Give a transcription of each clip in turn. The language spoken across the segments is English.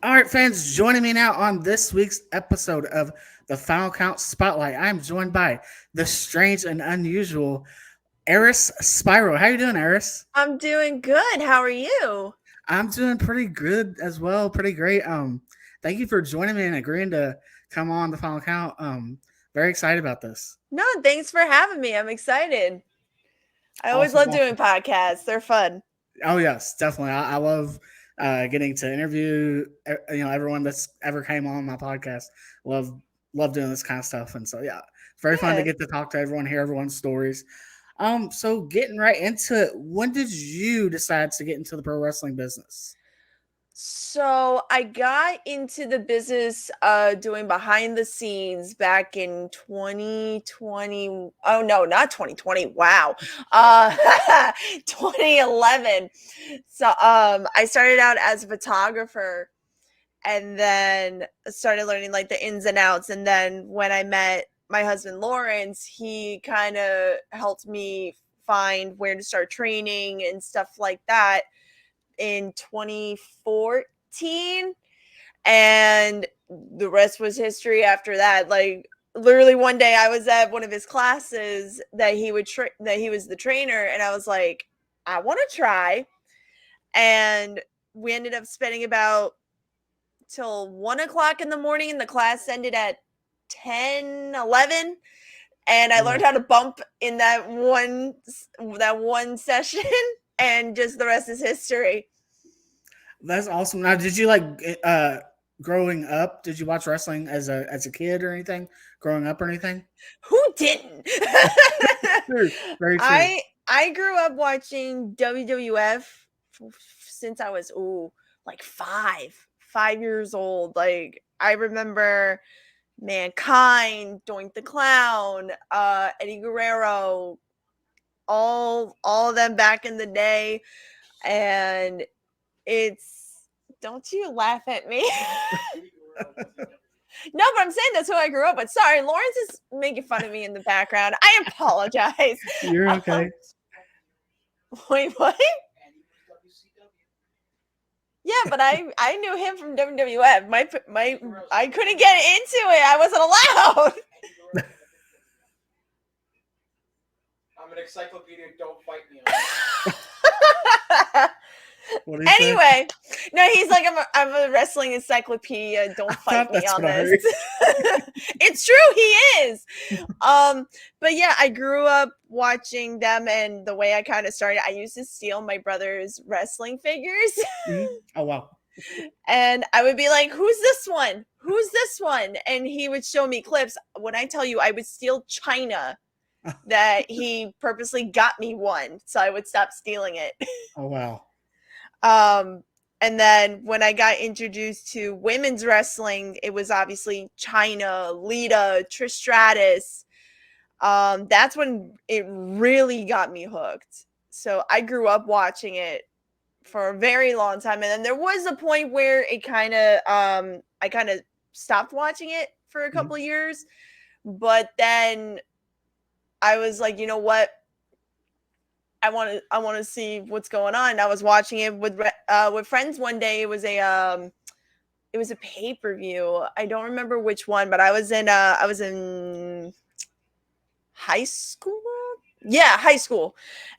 All right, fans, joining me now on this week's episode of the Final Count Spotlight. I'm joined by the strange and unusual Eris Spiral. How you doing, Eris? I'm doing good. How are you? I'm doing pretty good as well, pretty great. Thank you for joining me and agreeing to come on the Final Count. Very excited about this. No, thanks for having me. I'm excited. I always Awesome, love doing awesome. podcasts. They're fun. Oh yes, definitely. I love getting to interview everyone that's ever came on my podcast. Love love doing this kind of stuff, and so yeah, it's very fun to Good. get to talk to everyone, hear everyone's stories. So getting right into it, when did you decide to get into the pro wrestling business? So I got into the business doing behind the scenes back in 2020. Oh no, not 2020. Wow. Uh 2011. So I started out as a photographer and then started learning like the ins and outs. And then when I met my husband Lawrence, he kind of helped me find where to start training and stuff like that in 2014. And the rest was history after that. Like literally one day I was at one of his classes that that he was the trainer, and I was like, I want to try. And we ended up spending about till 1 o'clock in the morning, and the class ended at 10, 11, and I learned Wow, how to bump in that one session, and just the rest is history. that's awesome. Now, did you like growing up? Did you watch wrestling as a kid or anything? Growing up or anything? Who didn't? True, very true. I grew up watching WWF since I was like 5 years old. Like I remember Mankind, Doink the Clown, Eddie Guerrero, all of them back in the day. And it's, don't you laugh at me. No, but I'm saying that's who I grew up with. Sorry, Lawrence is making fun of me in the background. I apologize. You're Um, okay. wait, what? Yeah, but I knew him from WWF. My I couldn't get into it. I wasn't allowed. I'm an encyclopedia. Don't fight me. What did he say? Anyway, no, he's like, I'm a wrestling encyclopedia. I Don't fight thought me that's on what I this. heard. It's true, he is. But yeah, I grew up watching them, and the way I kind of started, I used to steal my brother's wrestling figures. Mhm. Oh wow. And I would be like, who's this one? Who's this one? And he would show me clips. When I tell you, I would steal China that he purposely got me one, so I would stop stealing it. Oh wow. Um, and then when I got introduced to women's wrestling, it was obviously China, Lita, Trish Stratus. That's when it really got me hooked. So I grew up watching it for a very long time, and then there was a point where it kind of I kind of stopped watching it for a Mhm. couple of years, but then I was like, you know what, I want to see what's going on. And I was watching it with friends one day. It was a pay-per-view. I don't remember which one, but I was in high school. Yeah, high school.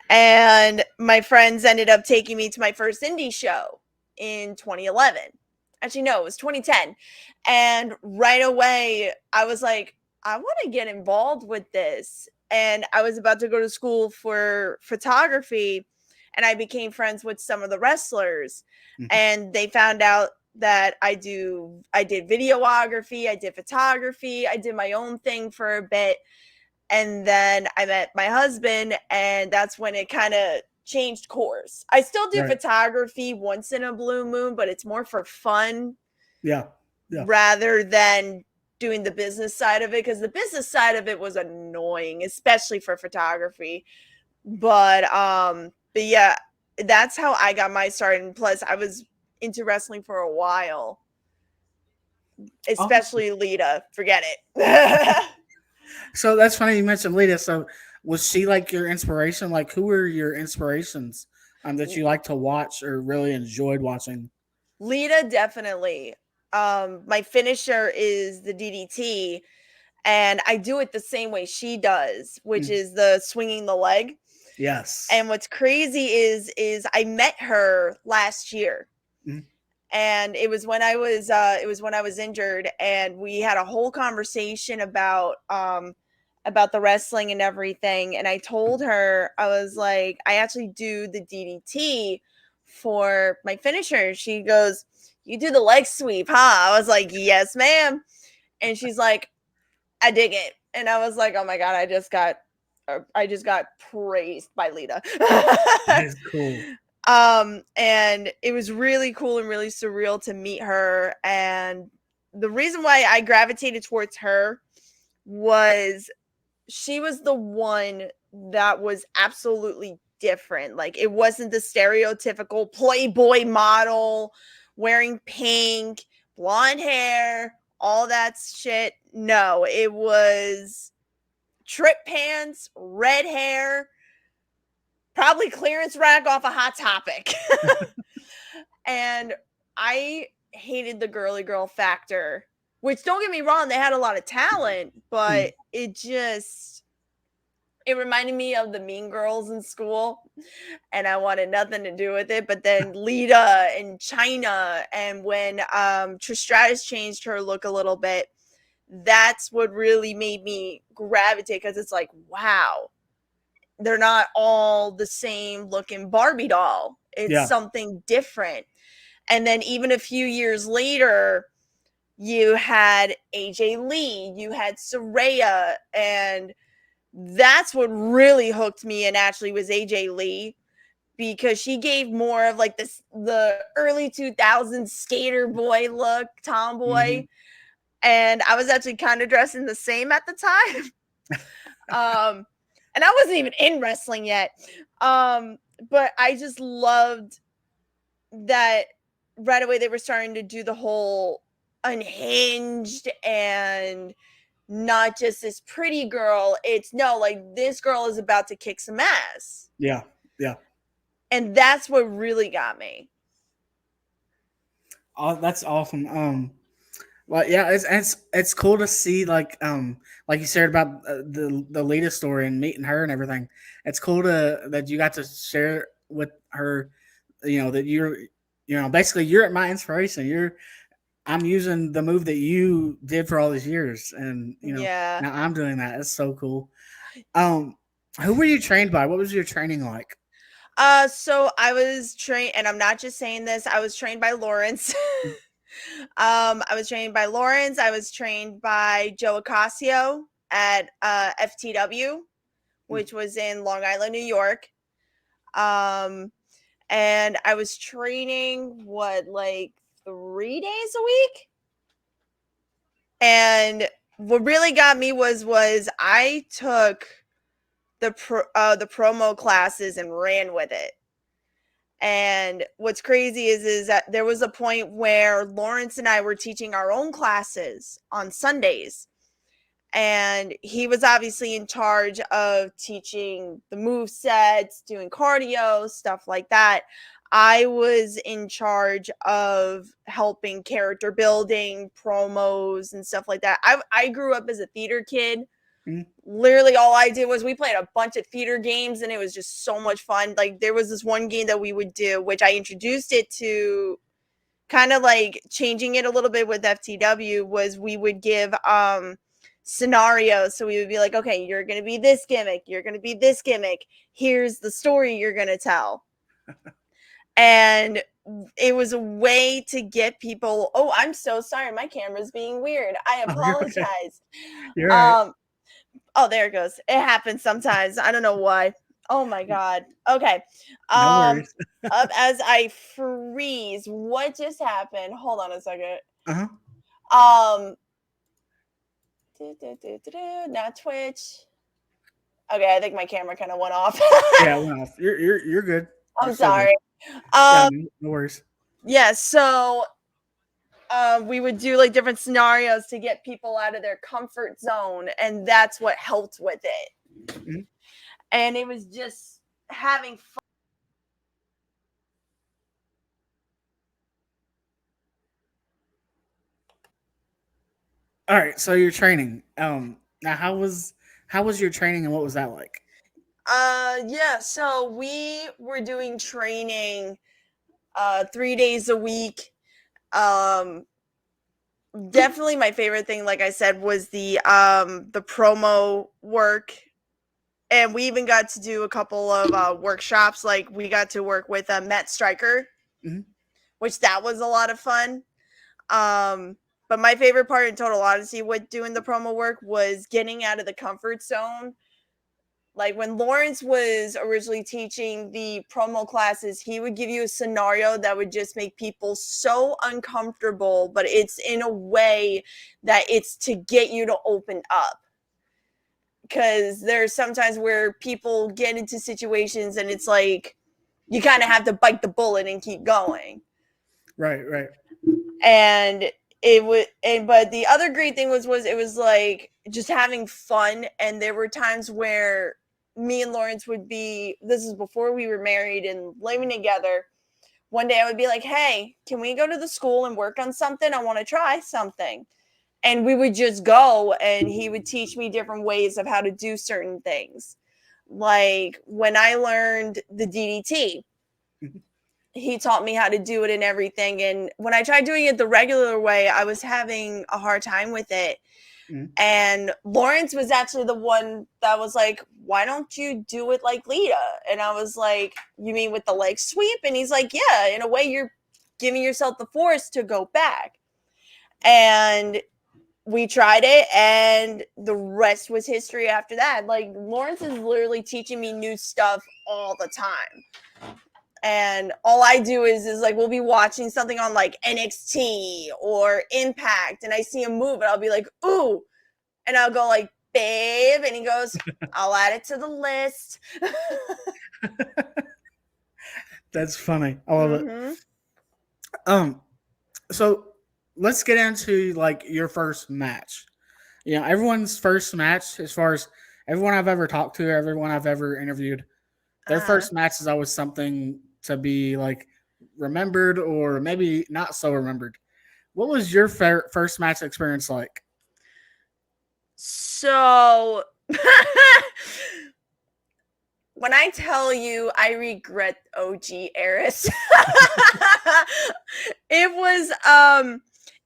And my friends ended up taking me to my first indie show in 2011. Actually, no, it was 2010. And right away, I was like, I want to get involved with this. And I was about to go to school for photography, and I became friends with some of the wrestlers. Mhm. And they found out that I did videography, I did photography, I did my own thing for a bit. And then I met my husband, and that's when it kind of changed course. I still do Right. photography once in a blue moon, but it's more for fun Yeah. Yeah. rather than doing the business side of it, because the business side of it was annoying, especially for photography. But yeah, that's how I got my start. And plus I was into wrestling for a while, Awesome. especially Lita. Forget it. So that's funny you mentioned Lita. So was she like your inspiration? Like who were your inspirations that you like to watch or really enjoyed watching? Lita, definitely. My finisher is the DDT, and I do it the same way she does, which is the swinging the leg. Yes. And what's crazy is I met her last year. Mhm. And it was when I was injured, and we had a whole conversation about the wrestling and everything. And I told her, I was like, I actually do the DDT for my finisher. She goes, "You do the leg sweep, huh?" I was like, "Yes, ma'am." And she's like, "I dig it." And I was like, "Oh my god, I just got praised by Lita." That is cool. And it was really cool and really surreal to meet her. And the reason why I gravitated towards her was she was the one that was absolutely different. Like, it wasn't the stereotypical Playboy model wearing pink, blonde hair, all that shit. No, it was trip pants, red hair, probably clearance rack off a Hot Topic. And I hated the girly girl factor, which, don't get me wrong, they had a lot of talent, but it reminded me of the Mean Girls in school, and I wanted nothing to do with it. But then Lita and China, and when Trish Stratus changed her look a little bit, that's what really made me gravitate, because it's like, wow, they're not all the same looking Barbie doll. It's something different. And then even a few years later, you had AJ Lee, you had Saraya, and that's what really hooked me in, actually, was AJ Lee, because she gave more of like the early 2000s skater boy look, tomboy. And I was actually kind of dressing the same at the time. And I wasn't even in wrestling yet. But I just loved that right away they were starting to do the whole unhinged, and not just this pretty girl. It's no, like, this girl is about to kick some ass. Yeah. And that's what really got me. Oh, that's awesome. Well, yeah, it's cool to see, like you said about the latest story and meeting her and everything. It's cool that you got to share with her, that basically you're my inspiration. I'm using the move that you did for all these years, and Yeah. now I'm doing that. It's so cool. Who were you trained by? What was your training like? So I was trained, and I'm not just saying this, I was trained by Lawrence. I was trained by Lawrence. I was trained by Joe Acasio at FTW, which was in Long Island, New York. And I was training like 3 days a week. And what really got me was I took the promo classes and ran with it. And what's crazy is that there was a point where Lawrence and I were teaching our own classes on Sundays. And he was obviously in charge of teaching the move sets, doing cardio, stuff like that. I was in charge of helping character building, promos, and stuff like that. I grew up as a theater kid. Literally all I did was we played a bunch of theater games, and it was just so much fun. Like, there was this one game that we would do, which I introduced it to, kind of like changing it a little bit with FTW, was we would give scenarios. So we would be like, okay, you're going to be this gimmick, you're going to be this gimmick, here's the story you're going to tell. And it was a way to get people. Oh, I'm so sorry, my camera's being weird, I apologize. Oh, you're right. Oh, there it goes. It happens sometimes. I don't know why. Oh my god. Okay. No worries. Up as I freeze. What just happened? Hold on a second. Not Twitch. Okay, I think my camera kind of went off. Yeah, it went off. You're good. I'm sorry. Yeah, no worries. Yeah, so we would do like different scenarios to get people out of their comfort zone, and that's what helped with it. And it was just having fun. All right, so you're training. Now how was your training and what was that like? Yeah, so we were doing training 3 days a week. Um Definitely my favorite thing, like I said, was the promo work. And we even got to do a couple of workshops. Like we got to work with Matt Stryker, Mhm. which that was a lot of fun. But my favorite part, in total honesty, with doing the promo work was getting out of the comfort zone. Like when Lawrence was originally teaching the promo classes, he would give you a scenario that would just make people so uncomfortable, but it's in a way that it's to get you to open up. Because there's sometimes where people get into situations and it's like you kind of have to bite the bullet and keep going. Right, right. And it would, and but the other great thing was it was like just having fun. And there were times where me and Lawrence would be, this is before we were married and living together, one day I would be like, hey, can we go to the school and work on something? I want to try something. And we would just go and he would teach me different ways of how to do certain things. Like when I learned the DDT, Mhm. he taught me how to do it and everything. And when I tried doing it the regular way, I was having a hard time with it. Mhm. And Lawrence was actually the one that was like, why don't you do it like Lita? And I was like, you mean with the leg sweep? And he's like, yeah, in a way you're giving yourself the force to go back. And we tried it and the rest was history after that. Like Lawrence is literally teaching me new stuff all the time. And all I do is like we'll be watching something on like NXT or Impact and I see him move and I'll be like, ooh. And I'll go like, babe. And he goes, I'll add it to the list. That's funny. I love it. Mm-hmm. Um, so let's get into like your first match. Everyone's first match, as far as everyone I've ever talked to, everyone I've ever interviewed, their Uh-huh. first match is always something to be like remembered or maybe not so remembered. What was your first match experience like? So when I tell you I regret OG Eris, it was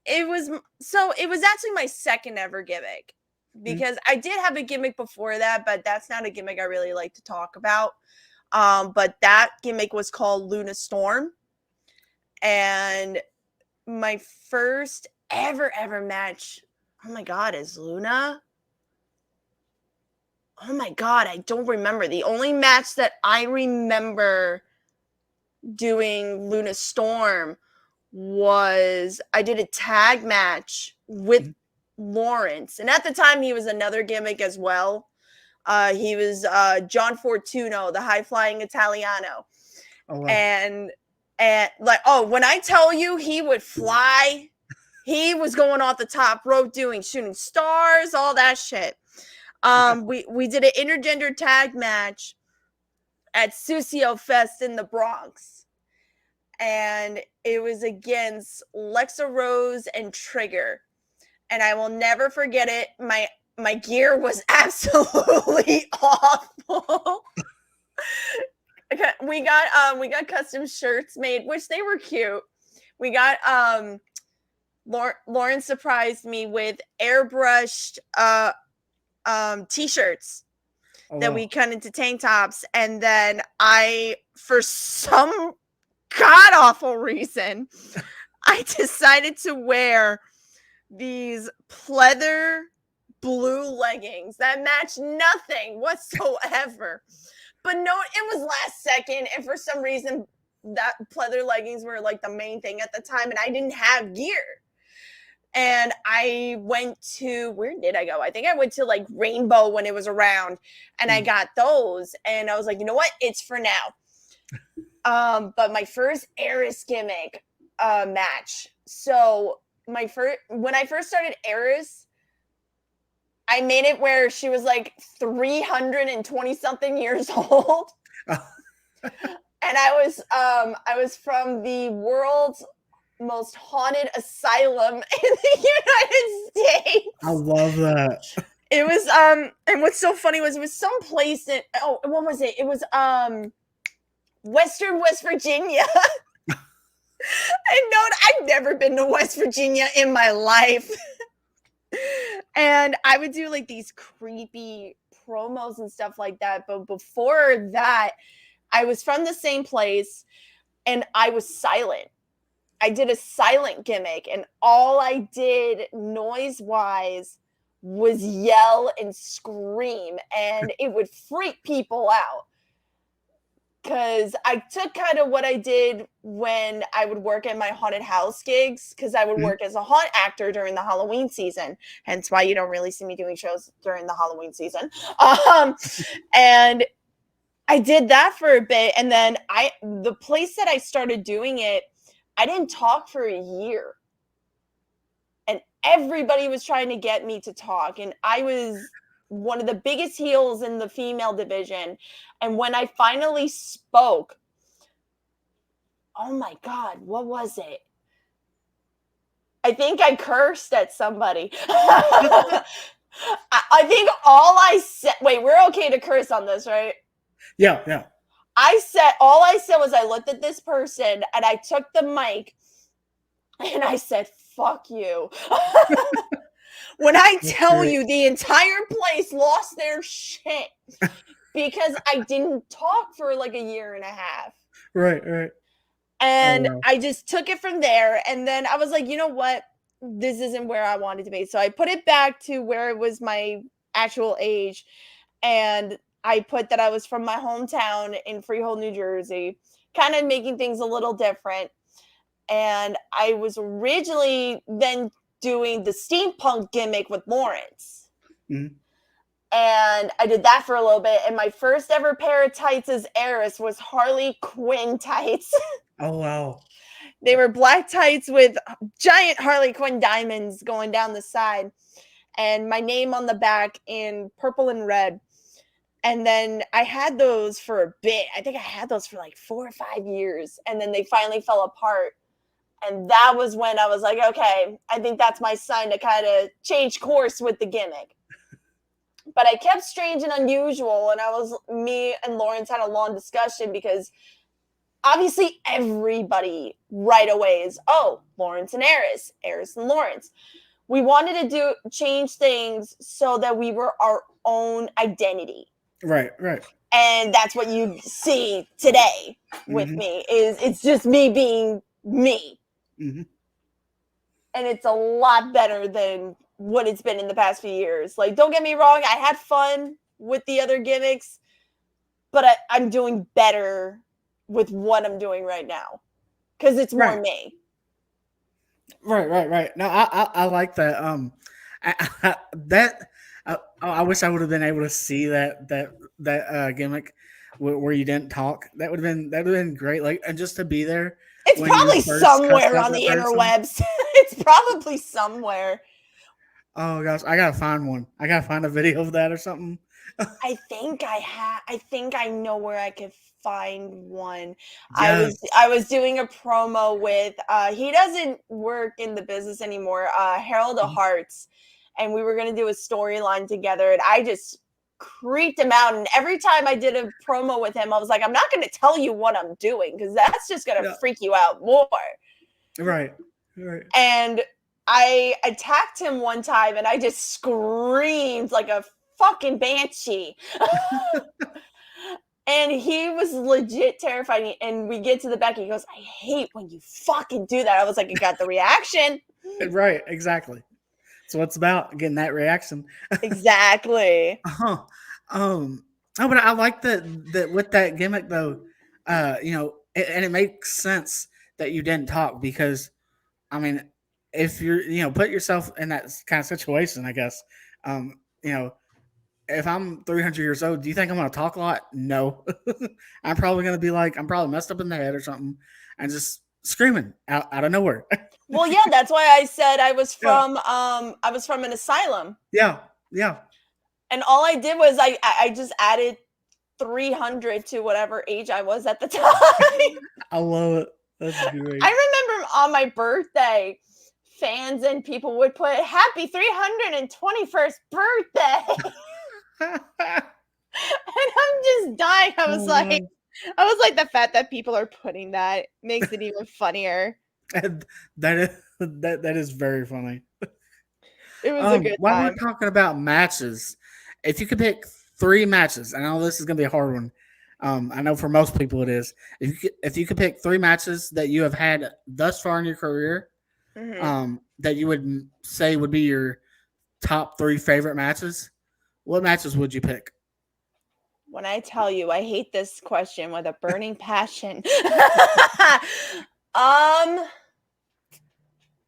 it was actually my second ever gimmick Mhm. because I did have a gimmick before that, but that's not a gimmick I really like to talk about. But that gimmick was called Luna Storm, and my first ever match, oh my god, is Luna. Oh my god, I don't remember. The only match that I remember doing Luna Storm was I did a tag match with Mhm. Lawrence. And at the time he was another gimmick as well. He was John Fortuno, the high flying Italiano. Oh wow. And like, oh, when I tell you he would fly, he was going off the top rope doing shooting stars, all that shit. We did an intergender tag match at Susio Fest in the Bronx. And it was against Lexa Rose and Trigger. And I will never forget it. My gear was absolutely awful. We got custom shirts made, which they were cute. We got Lauren surprised me with airbrushed t-shirts Oh that wow. we cut into tank tops, and then I, for some god awful reason, I decided to wear these pleather blue leggings that match nothing whatsoever. But no, it was last second, and for some reason, that pleather leggings were like the main thing at the time, and I didn't have gear. And I went to, where did I go? I think I went to like Rainbow when it was around, and I Mm. got those, and I was like, you know what? It's for now. But my first Eris gimmick match. So when I first started Eris, I made it where she was like 320 something years old. And I was from the world most haunted asylum in the United States. I love that. It was and what's so funny was it was some place in what was it? It was Western West Virginia. I know I've never been to West Virginia in my life. And I would do like these creepy promos and stuff like that. But before that, I was from the same place and I was silent. I did a silent gimmick, and all I did noise wise was yell and scream, and it would freak people out. Because I took kind of what I did when I would work at my haunted house gigs, because I would work as a haunt actor during the Halloween season. Hence why you don't really see me doing shows during the Halloween season. And I did that for a bit. And then the place that I started doing it, I didn't talk for a year. And everybody was trying to get me to talk. And I was one of the biggest heels in the female division. And when I finally spoke, oh my God, what was it? I think I cursed at somebody. I think all I said, wait, we're okay to curse on this, right? Yeah. All I said was I looked at this person and I took the mic and I said, fuck you. When I tell you the entire place lost their shit because I didn't talk for like a year and a half. Right. And I just took it from there. And then I was like, you know what? This isn't where I wanted to be. So I put it back to where it was my actual age. And I put that I was from my hometown in Freehold, New Jersey, kind of making things a little different. And I was originally then doing the steampunk gimmick with Lawrence. Mm-hmm. And I did that for a little bit. And my first ever pair of tights as Eris was Harley Quinn tights. Oh, wow. They were black tights with giant Harley Quinn diamonds going down the side. And my name on the back in purple and red. And then I had those for a bit. I think I had those for like 4 or 5 years. And then they finally fell apart. And that was when I was like, okay, I think that's my sign to kind of change course with the gimmick. But I kept strange and unusual. And me and Lawrence had a long discussion because obviously everybody right away is, oh, Lawrence and Eris and Lawrence. We wanted to change things so that we were our own identity. Right. And that's what you see today with me is it's just me being me. Mm-hmm. And it's a lot better than what it's been in the past few years. Like, don't get me wrong. I had fun with the other gimmicks, but I'm doing better with what I'm doing right now because it's more me. Right. No, I like that. I wish I would have been able to see that gimmick where you didn't talk. That would have been great. Like, and just to be there. It's probably somewhere on the interwebs. It's probably somewhere. Oh gosh, I gotta find one. I gotta find a video of that or something. I think I know where I could find one. Yes. I was doing a promo with he doesn't work in the business anymore, Harold of Hearts, and we were gonna do a storyline together, and I just creeped him out. And every time I did a promo with him, I was like, I'm not gonna tell you what I'm doing because that's just gonna freak you out more. Right. And I attacked him one time and I just screamed like a fucking banshee. And he was legit terrified. And we get to the back and he goes, I hate when you fucking do that. I was like, you got the reaction. Right, exactly. So it's about getting that reaction. Exactly. But I like that with that gimmick though, and it makes sense that you didn't talk because, I mean, if you're, put yourself in that kind of situation, I guess, if I'm 300 years old, do you think I'm going to talk a lot? No. I'm probably going to be like, I'm probably messed up in the head or something and just screaming out of nowhere. Well, yeah, that's why I said I was from an asylum. Yeah. And all I did was I just added 300 to whatever age I was at the time. I love it. That's great. I remember on my birthday, fans and people would put "Happy 321st birthday," and I'm just dying. I was like, the fact that people are putting that makes it even funnier. That is very funny. It was a good While we're time. talking about matches, if you could pick 3 matches, I know this is gonna be a hard one. I know for most people it is. If you could pick 3 matches that you have had thus far in your career, that you would say would be your top 3 favorite matches, what matches would you pick? When I tell you, I hate this question with a burning passion.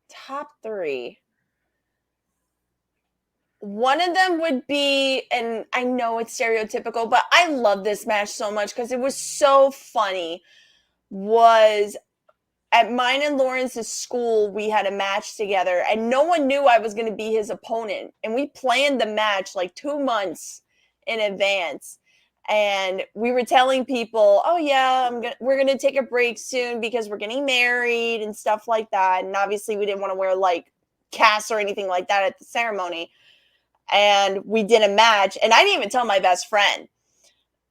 Top 3. One of them would be, and I know it's stereotypical, but I love this match so much because it was so funny. Was at mine and Lawrence's school, we had a match together, and no one knew I was going to be his opponent. And we planned the match like 2 months in advance. And we were telling people, "Oh yeah, we're gonna take a break soon because we're getting married and stuff like that." And obviously, we didn't want to wear like casts or anything like that at the ceremony. And we did a match, and I didn't even tell my best friend.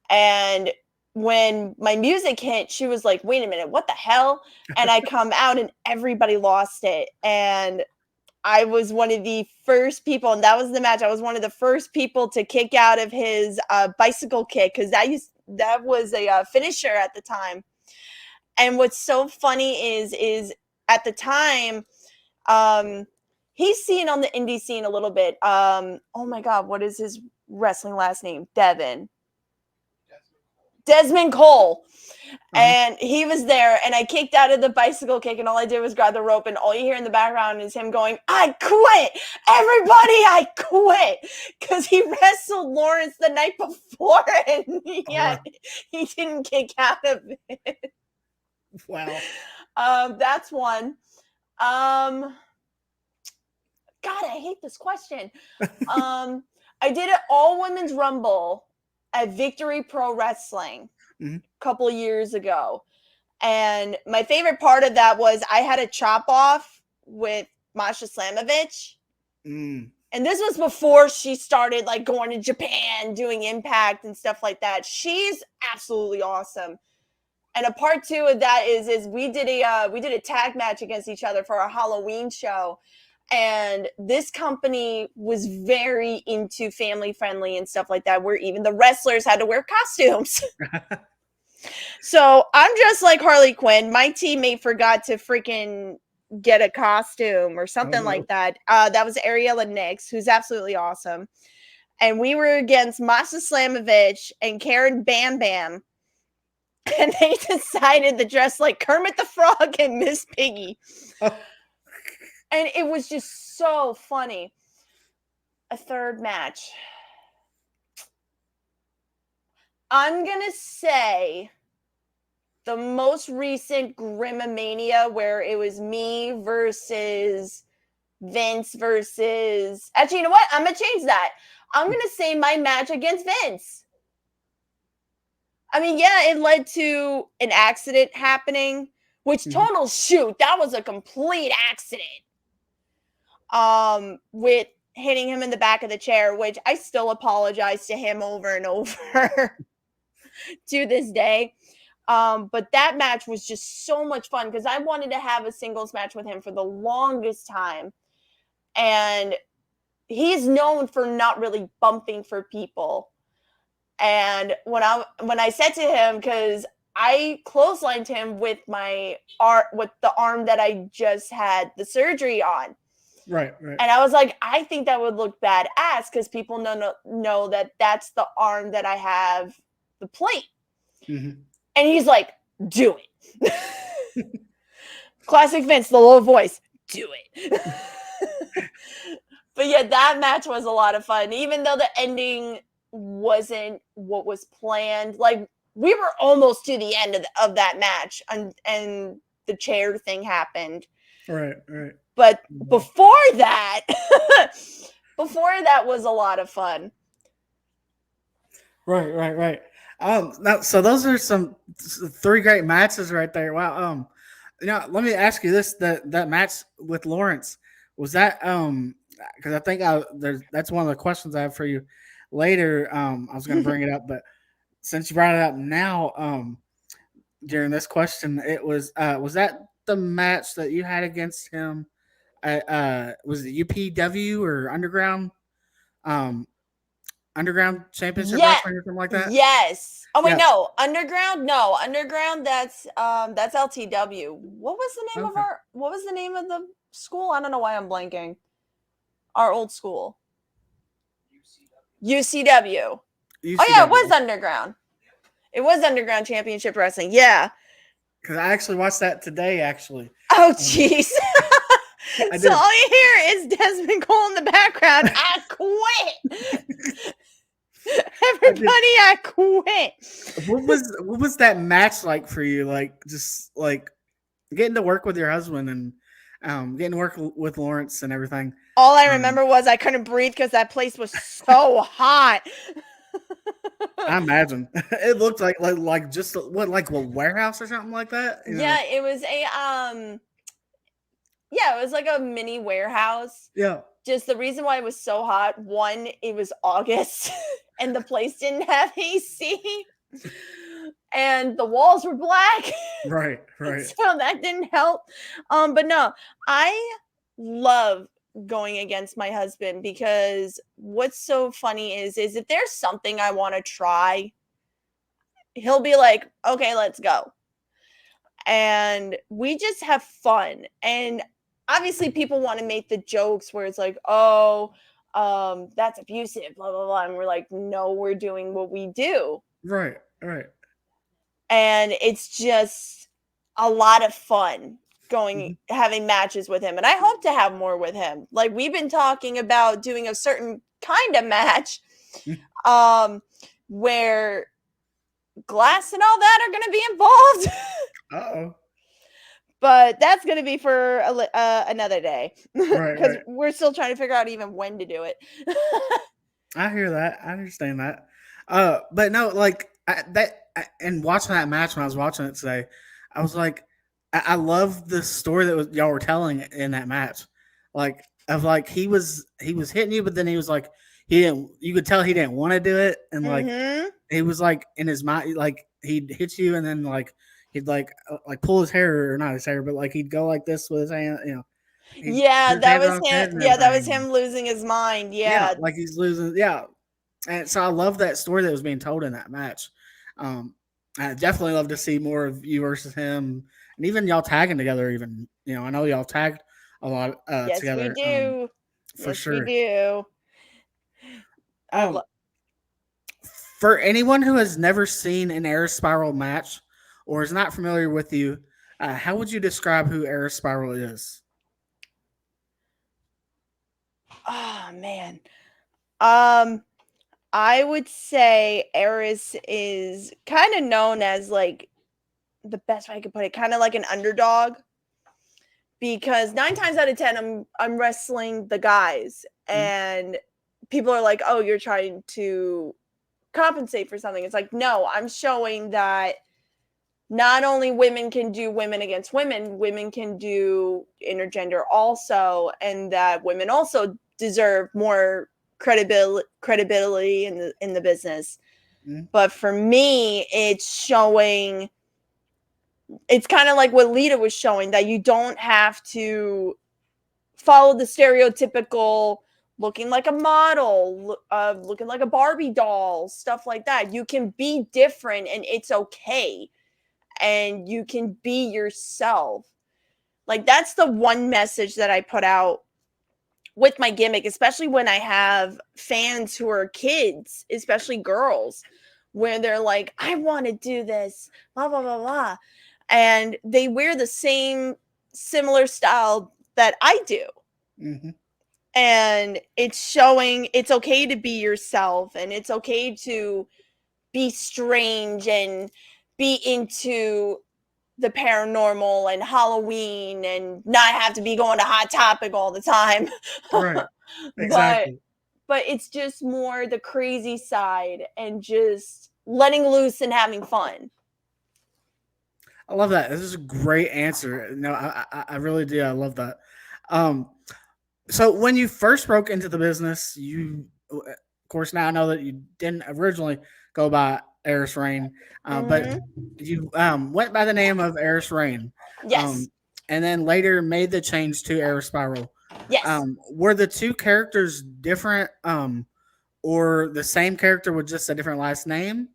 And when my music hit, she was like, "Wait a minute, what the hell?" And I come out, and everybody lost it. And I was one of the first people, and that was the match. I was one of the first people to kick out of his bicycle kick because that was a finisher at the time. And what's so funny is at the time, he's seen on the indie scene a little bit. Oh my God, what is his wrestling last name? Desmond Cole. And he was there, and I kicked out of the bicycle kick, and all I did was grab the rope, and all you hear in the background is him going, "I quit! Everybody, I quit!" Because he wrestled Lawrence the night before, and he didn't kick out of it. Wow. That's one. God, I hate this question. I did an all-women's rumble at Victory Pro Wrestling a couple years ago. And my favorite part of that was I had a chop off with Masha Slamovich. And this was before she started like going to Japan, doing Impact and stuff like that. She's absolutely awesome. And a part 2 of that is we did a tag match against each other for our Halloween show. And this company was very into family friendly and stuff like that, where even the wrestlers had to wear costumes. So I'm just like Harley Quinn. My teammate forgot to freaking get a costume or something like that. That was Ariella Nix, who's absolutely awesome. And we were against Masha Slamovich and Karen Bam Bam. And they decided to dress like Kermit the Frog and Miss Piggy. And it was just so funny. A third match. I'm going to say the most recent Grimomania, where it was me versus Vince versus... Actually, you know what? I'm going to change that. I'm going to say my match against Vince. I mean, yeah, it led to an accident happening, which total shoot. That was a complete accident. With hitting him in the back of the chair, which I still apologize to him over and over to this day. But that match was just so much fun because I wanted to have a singles match with him for the longest time. And he's known for not really bumping for people. And when I said to him, because I clotheslined him with the arm that I just had the surgery on. Right. And I was like, I think that would look badass because people know that that's the arm that I have the plate. And he's like, "Do it." Classic Vince, the low voice, "Do it." But yeah, that match was a lot of fun. Even though the ending wasn't what was planned. Like, we were almost to the end of that match, and the chair thing happened. Right. But before that was a lot of fun. Right. Now, so those are some 3 great matches right there. Wow. Now, let me ask you this: that match with Lawrence, was that because I think that's one of the questions I have for you later. I was going to bring it up, but since you brought it up now, during this question, it was that the match that you had against him? Was it UPW or um Underground Championship Yeah. Wrestling or something like that? Yes. Oh wait, Yeah. no. Underground? No. Underground, that's LTW. Okay. What was the name of the school? I don't know why I'm blanking. Our old school. UCW. Oh yeah, it was UCW. Underground. It was Underground Championship Wrestling. Yeah. Because I actually watched that today. Actually, Oh um, jeez. I So did. all you hear is Desmond Cole in the background. I quit. I did. Everybody, I quit. What was that match like for you? Like just like getting to work with your husband and getting to work with Lawrence and everything. All I Um, remember was I couldn't breathe because that place was so hot. I imagine it looked like just what warehouse or something like that. Yeah, it was yeah, it was like a mini warehouse. Yeah. Just the reason why it was so hot, one, it was August and the place didn't have AC and the walls were black. Right. Right. So that didn't help. But no, I love going against my husband because what's so funny is if there's something I want to try, he'll be like, "Okay, let's go." And we just have fun. And obviously people want to make the jokes where it's like, "Oh, that's abusive, blah blah blah." And we're like, "No, we're doing what we do." Right. Right. And it's just a lot of fun Mhm. having matches with him, and I hope to have more with him. Like we've been talking about doing a certain kind of match um where glass and all that are going to be involved. Uh-oh. But that's going to be for another day Right. because Right. we're still trying to figure out even when to do it. I hear that. I understand that. But no, like and watching that match when I was watching it today, I was like, I love the story that y'all were telling in that match. Like of like he was hitting you, but then he was like he didn't. You could tell he didn't want to do it, and like Hmm. he was like in his mind, like he'd hit you, and then he'd like pull his hair or not his hair, but like he'd go like this with his hand, he'd Yeah, put his that hands was on his him. head and Yeah, that was everything. him losing his mind. Yeah, Yeah. like he's losing. Yeah, and so I love that story that was being told in that match. Um, I definitely love to see more of you versus him, and even y'all tagging together. Even I know y'all tagged a lot Yes, we together. do. For Yes, we sure. do. I Um, love. for anyone who has never seen an Eris Spiral match or is not familiar with you, how would you describe who Eris Spiral is? Oh man. Um, I would say Eris is kind of known as like the best way I could put it, kind of like an underdog because 9 times out of 10 I'm wrestling the guys Mm, and people are like, "Oh, you're trying to compensate for something." It's like, "No, I'm showing that not only women can do women against women, women can do intergender also, and that women also deserve more credibility in the business." mm, But for me, it's kind of like what Lita was showing, that you don't have to follow the stereotypical looking like a model, looking like a Barbie doll, stuff like that. You can be different and it's okay. And you can be yourself. Like that's the one message that I put out with my gimmick, especially when I have fans who are kids, especially girls, where they're like, "I want to do this, blah, blah, blah, blah." And they wear the same similar style that I do. mhm. And it's showing it's okay to be yourself and it's okay to be strange and be into the paranormal and Halloween and not have to be going to Hot Topic all the time. Right. but Exactly. but it's just more the crazy side and just letting loose and having fun. I love that. This is a great answer. No, I really do. I love that. Um, so when you first broke into the business, of course, now I know that you didn't originally go by Eris Rain, but Hmm. you went by the name of Eris Rain, Yes. and then later made the change to Eris Spiral. Yes. Were the two characters different, or the same character with just a different last name?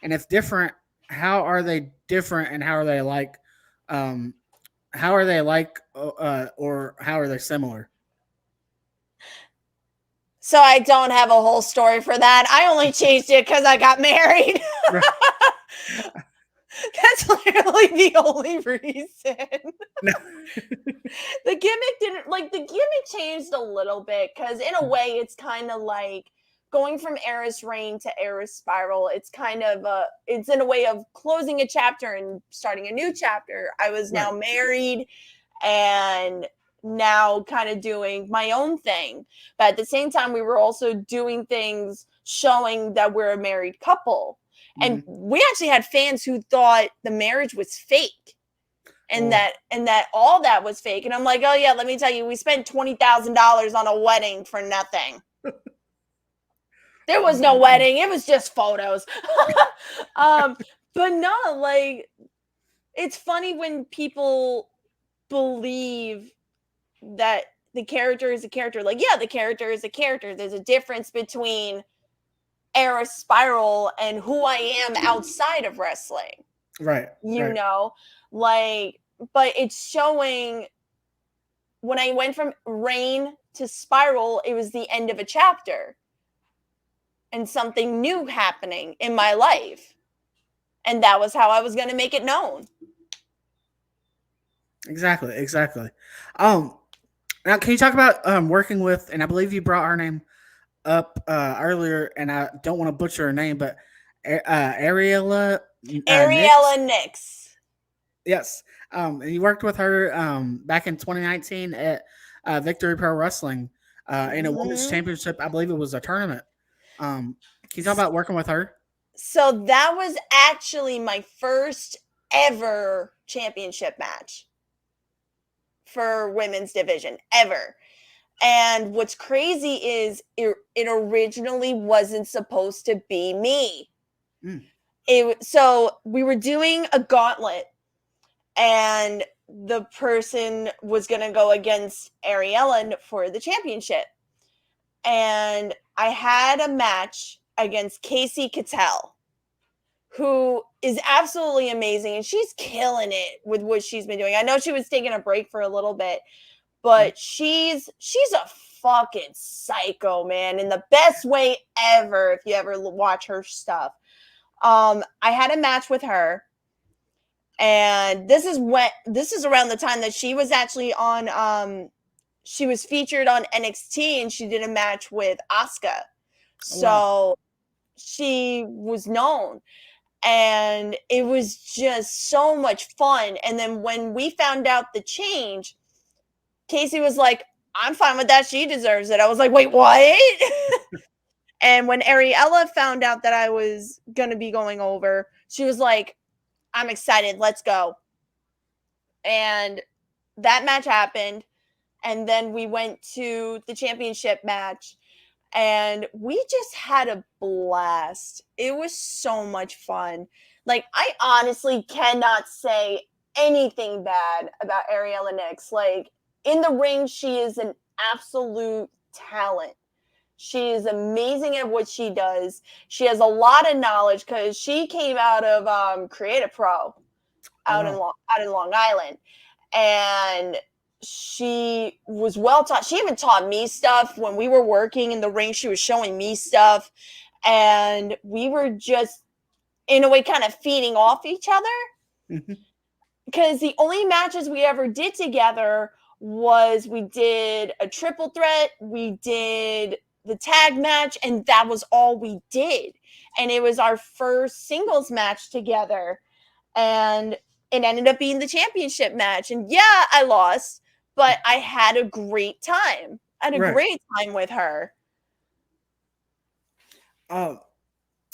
And if different, how are they different, and how are they like? Um, how are they like, or how are they similar? So I don't have a whole story for that. I only changed it because I got married. Right. That's literally the only reason. No. The gimmick didn't like the gimmick changed a little bit because in a way it's kind of like going from Eris Reign to Eris Spiral. It's kind of it's in a way of closing a chapter and starting a new chapter. I was now Right. married and now kind of doing my own thing. But at the same time, we were also doing things showing that we're a married couple. And Hmm. we actually had fans who thought the marriage was fake and Well, that all that was fake. And I'm like, oh yeah, let me tell you, we spent $20,000 on a wedding for nothing. There was no wedding, it was just photos. um, but no, like it's funny when people believe that the character is a character. Like, yeah, the character is a character. There's a difference between Eris Spiral and who I am outside of wrestling, right, you right, know? Like, but it's showing when I went from Rain to Spiral, it was the end of a chapter and something new happening in my life. And that was how I was going to make it known. exactly, exactly. Um, Now can you talk about working with? And I believe you brought her name up earlier, and I don't want to butcher her name, but Ariella Ariella Nix. Nix. Yes. And you worked with her back in 2019 at Victory Pro Wrestling in a women's Mm-hmm. championship. I believe it was a tournament. Can you talk about working with her? So that was actually my first ever championship match for women's division ever. And what's crazy is it originally wasn't supposed to be me. Mm. So we were doing a gauntlet and the person was going to go against Ariellen for the championship. And I had a match against Casey Cattell, who is absolutely amazing and she's killing it with what she's been doing. I know she was taking a break for a little bit, but she's a fucking psycho, man, in the best way ever if you ever watch her stuff. I had a match with her and this is around the time that she was actually on she was featured on NXT and she did a match with Asuka. Oh, wow. So she was known and it was just so much fun. And then when we found out the change, Casey was like, I'm fine with that. She deserves it. I was like, wait, what? And when Ariella found out that I was going to be going over, she was like, I'm excited. Let's go. And that match happened. And then we went to the championship match and we just had a blast. It was so much fun. Like, I honestly cannot say anything bad about Ariella Nix. Like, in the ring, she is an absolute talent. She is amazing at what she does. She has a lot of knowledge because she came out of Creative Pro Oh, out wow. in Long Island, and she was well taught. She even taught me stuff when we were working in the ring. She was showing me stuff, and we were just in a way kind of feeding off each other. Mhm. Because the only matches we ever did together was we did a triple threat, we did the tag match, and that was all we did. And it was our first singles match together. And it ended up being the championship match. And yeah, I lost, but I had a great time. I had a Right. great time with her. Oh,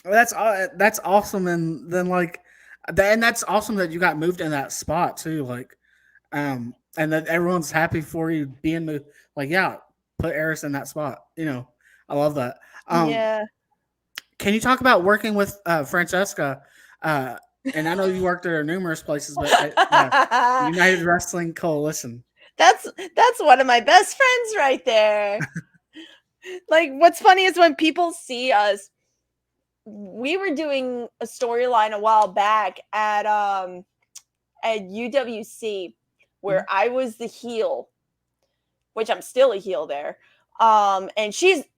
that's awesome. And then like, And that's awesome that you got moved in that spot too. Like, and that everyone's happy for you being the like, yeah, put Eris in that spot. I love that. Um, Yeah. can you talk about working with Francesca? Uh, and I know you worked at her numerous places, but United Wrestling Coalition. That's one of my best friends right there. Like, what's funny is when people see us, we were doing a storyline a while back at UWC where I was the heel, which I'm still a heel there. And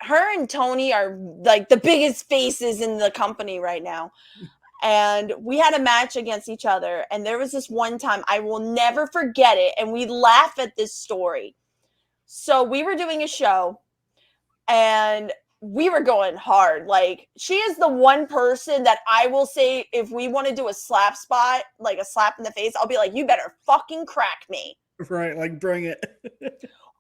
her and Tony are like the biggest faces in the company right now. And we had a match against each other. And there was this one time, I will never forget it. And we laugh at this story. So we were doing a show and we were going hard. Like, she is the one person that I will say, if we want to do a slap spot, like a slap in the face, I'll be like, you better fucking crack me. Right, like bring it.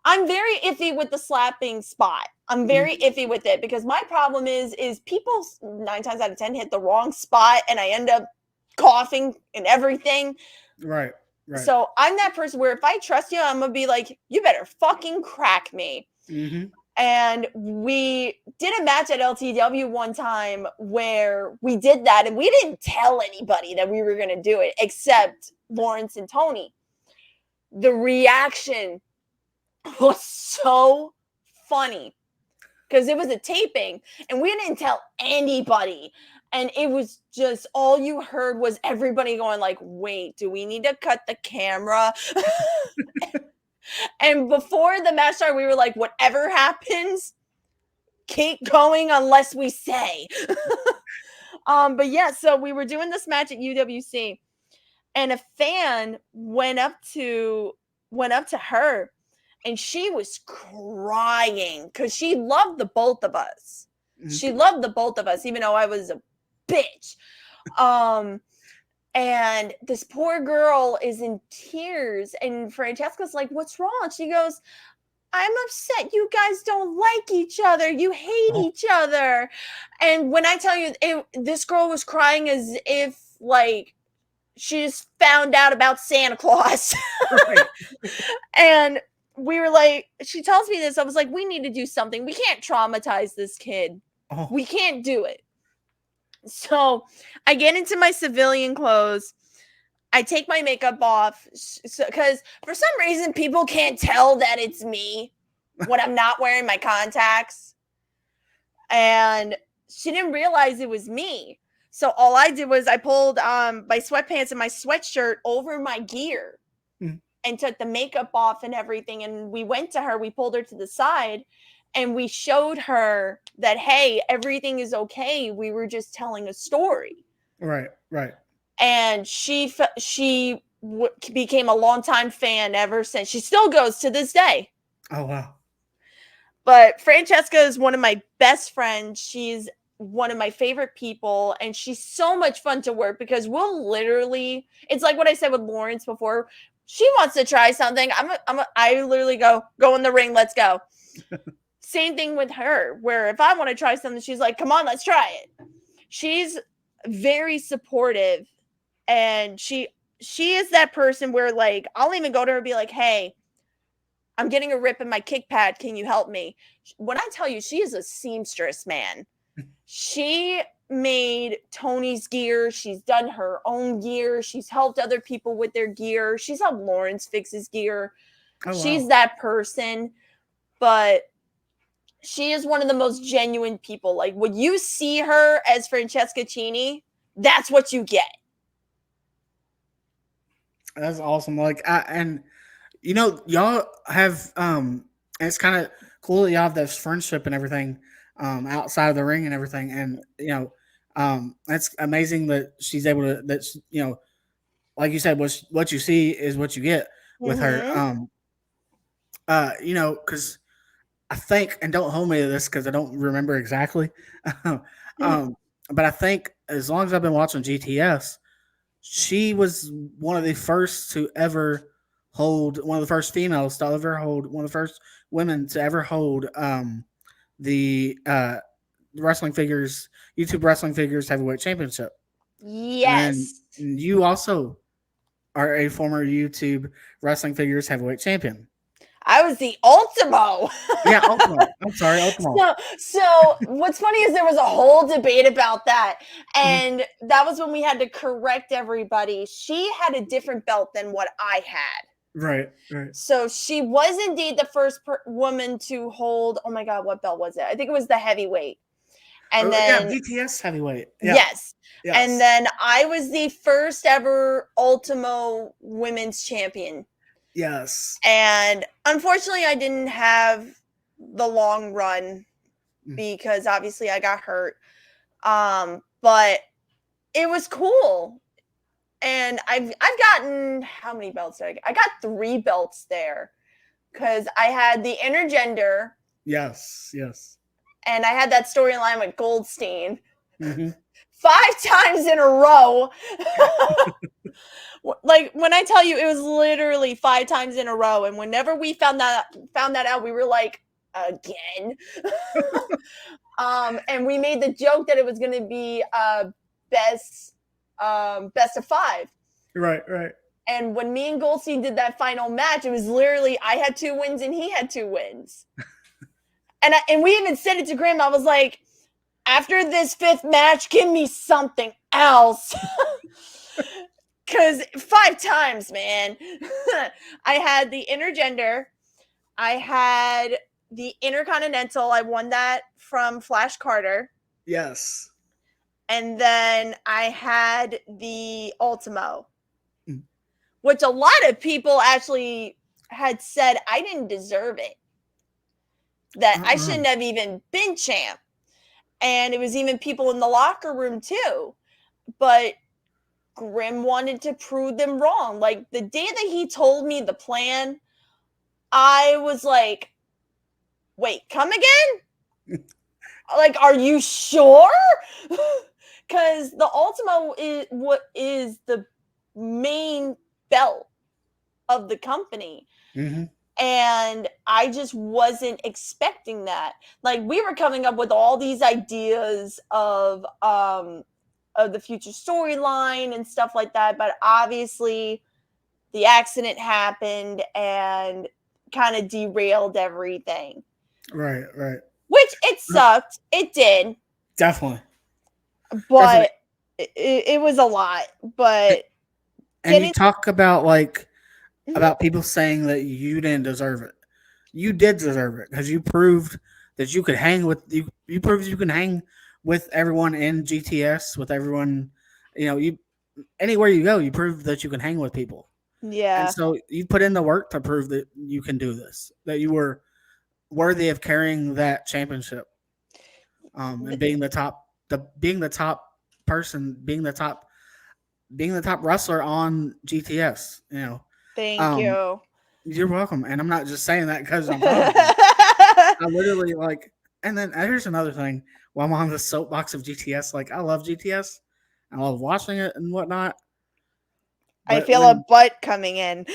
I'm very iffy with the slapping spot. I'm very iffy with it because my problem is people 9 times out of 10 hit the wrong spot and I end up coughing and everything. Right, right. So I'm that person where if I trust you, I'm gonna be like, you better fucking crack me. Mm-hmm. And we did a match at LTW one time where we did that and we didn't tell anybody that we were going to do it except Lawrence and Tony. The reaction was so funny because it was a taping and we didn't tell anybody. And it was just all you heard was everybody going like, wait, do we need to cut the camera? And before the match started, we were like, whatever happens, keep going unless we say. But yeah, so we were doing this match at UWC, and a fan went up to her, and she was crying because she loved the both of us. Mm-hmm. She loved the both of us, even though I was a bitch. And this poor girl is in tears. And Francesca's like, what's wrong? She goes, I'm upset. You guys don't like each other. You hate each other. And when I tell you, this girl was crying as if, like, she just found out about Santa Claus. Right. And we were like, she tells me this. I was like, we need to do something. We can't traumatize this kid. Oh. We can't do it. So I get into my civilian clothes. I take my makeup off because for some reason people can't tell that it's me when I'm not wearing my contacts. And she didn't realize it was me. So all I did was I pulled my sweatpants and my sweatshirt over my gear and took the makeup off and everything. And we went to her, we pulled her to the side. And we showed her that, hey, everything is okay. We were just telling a story. Right, right. And she became a longtime fan ever since. She still goes to this day. Oh, wow. But Francesca is one of my best friends. She's one of my favorite people. And she's so much fun to work because we'll literally, it's like what I said with Lawrence before. She wants to try something. I literally go in the ring. Let's go. Same thing with her, where if I want to try something, she's like, come on, let's try it. She's very supportive. And she is that person where, like, I'll even go to her and be like, hey, I'm getting a rip in my kick pad. Can you help me? When I tell you, she is a seamstress, man. She made Tony's gear. She's done her own gear. She's helped other people with their gear. She's helped Lawrence fix his gear. Oh, wow. She's that person. But she is one of the most genuine people. Like, when you see her as Francesca Chini, that's what you get. That's awesome. Like, and you know, y'all have it's kind of cool that y'all have this friendship and everything outside of the ring and everything. And you know, that's amazing that she's able to. That's, you know, like you said, what you see is what you get with her. You know, because I think, and don't hold me to this because I don't remember exactly, but I think as long as I've been watching GTS, she was one of the first to ever hold, one of the first females to ever hold, one of the first women to ever hold the wrestling figures, YouTube wrestling figures heavyweight championship. Yes. You also are a former YouTube wrestling figures heavyweight champion. I was the Ultimo. Yeah, Ultimo. I'm sorry, Ultimo. So what's funny is there was a whole debate about that. Mhm. And that was when we had to correct everybody. She had a different belt than what I had. Right, right. So she was indeed the first woman to hold, oh my God, what belt was it? I think it was the heavyweight. And Yeah, then, GTS heavyweight. Yeah. yes. Yes. And then I was the first ever Ultimo women's champion. Yes. And unfortunately, I didn't have the long run because obviously I got hurt. But it was cool. And I've gotten, how many belts did I get? I got 3 belts there because I had the intergender. Yes, yes. And I had that storyline with Goldstein Mm-hmm. 5 times in a row. Like when I tell you, it was literally 5 times in a row. And whenever we found that out, we were like, again. And we made the joke that it was going to be best of 5. Right, right. And when me and Goldstein did that final match, it was literally I had 2 wins and he had 2 wins. And we even said it to Graham. I was like, after this 5th match, give me something else. Because 5 times, man. I had the intergender. I had the Intercontinental. I won that from Flash Carter. Yes. And then I had the Ultimo, which a lot of people actually had said I didn't deserve it. That I shouldn't have even been champ. And it was even people in the locker room too. But Grim wanted to prove them wrong. Like the day that he told me the plan, I was like, wait, come again? Like, are you sure? Because the Ultimo is what is the main belt of the company. Mm-hmm. And I just wasn't expecting that. Like we were coming up with all these ideas of the future storyline and stuff like that, but obviously the accident happened and kind of derailed everything. Right, right. Which it sucked. It did. Definitely. But it was a lot. But and you talk about about people saying that you didn't deserve it. You did deserve it because you proved that you could hang with you proved you can hang with everyone in GTS, with everyone, you anywhere you go, you prove that you can hang with people. Yeah. And so you put in the work to prove that you can do this, that you were worthy of carrying that championship. And being the top person, being the top wrestler on GTS, Thank you. You're welcome. And I'm not just saying that because I'm proud of you. I literally and then here's another thing. While I'm on the soapbox of GTS, I love GTS. I love watching it and whatnot. I feel a butt coming in.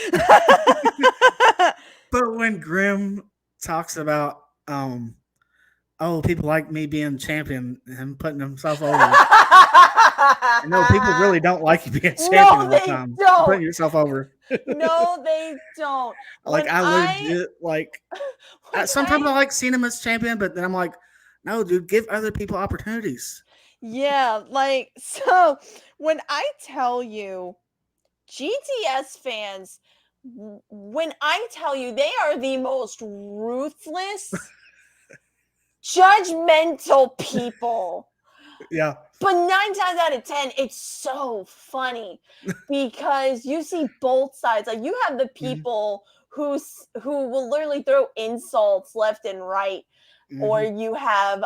But when Grim talks about, people like me being champion and putting himself over. No, people really don't like you being champion all the time. Don't. Putting yourself over. No, they don't. Sometimes I like seeing him as champion, but then I'm like, no, dude, give other people opportunities. Yeah, so when I tell you GTS fans, when I tell you they are the most ruthless, judgmental people. Yeah. But 9 times out of 10, it's so funny because you see both sides. Like you have the people who will literally throw insults left and right, or you have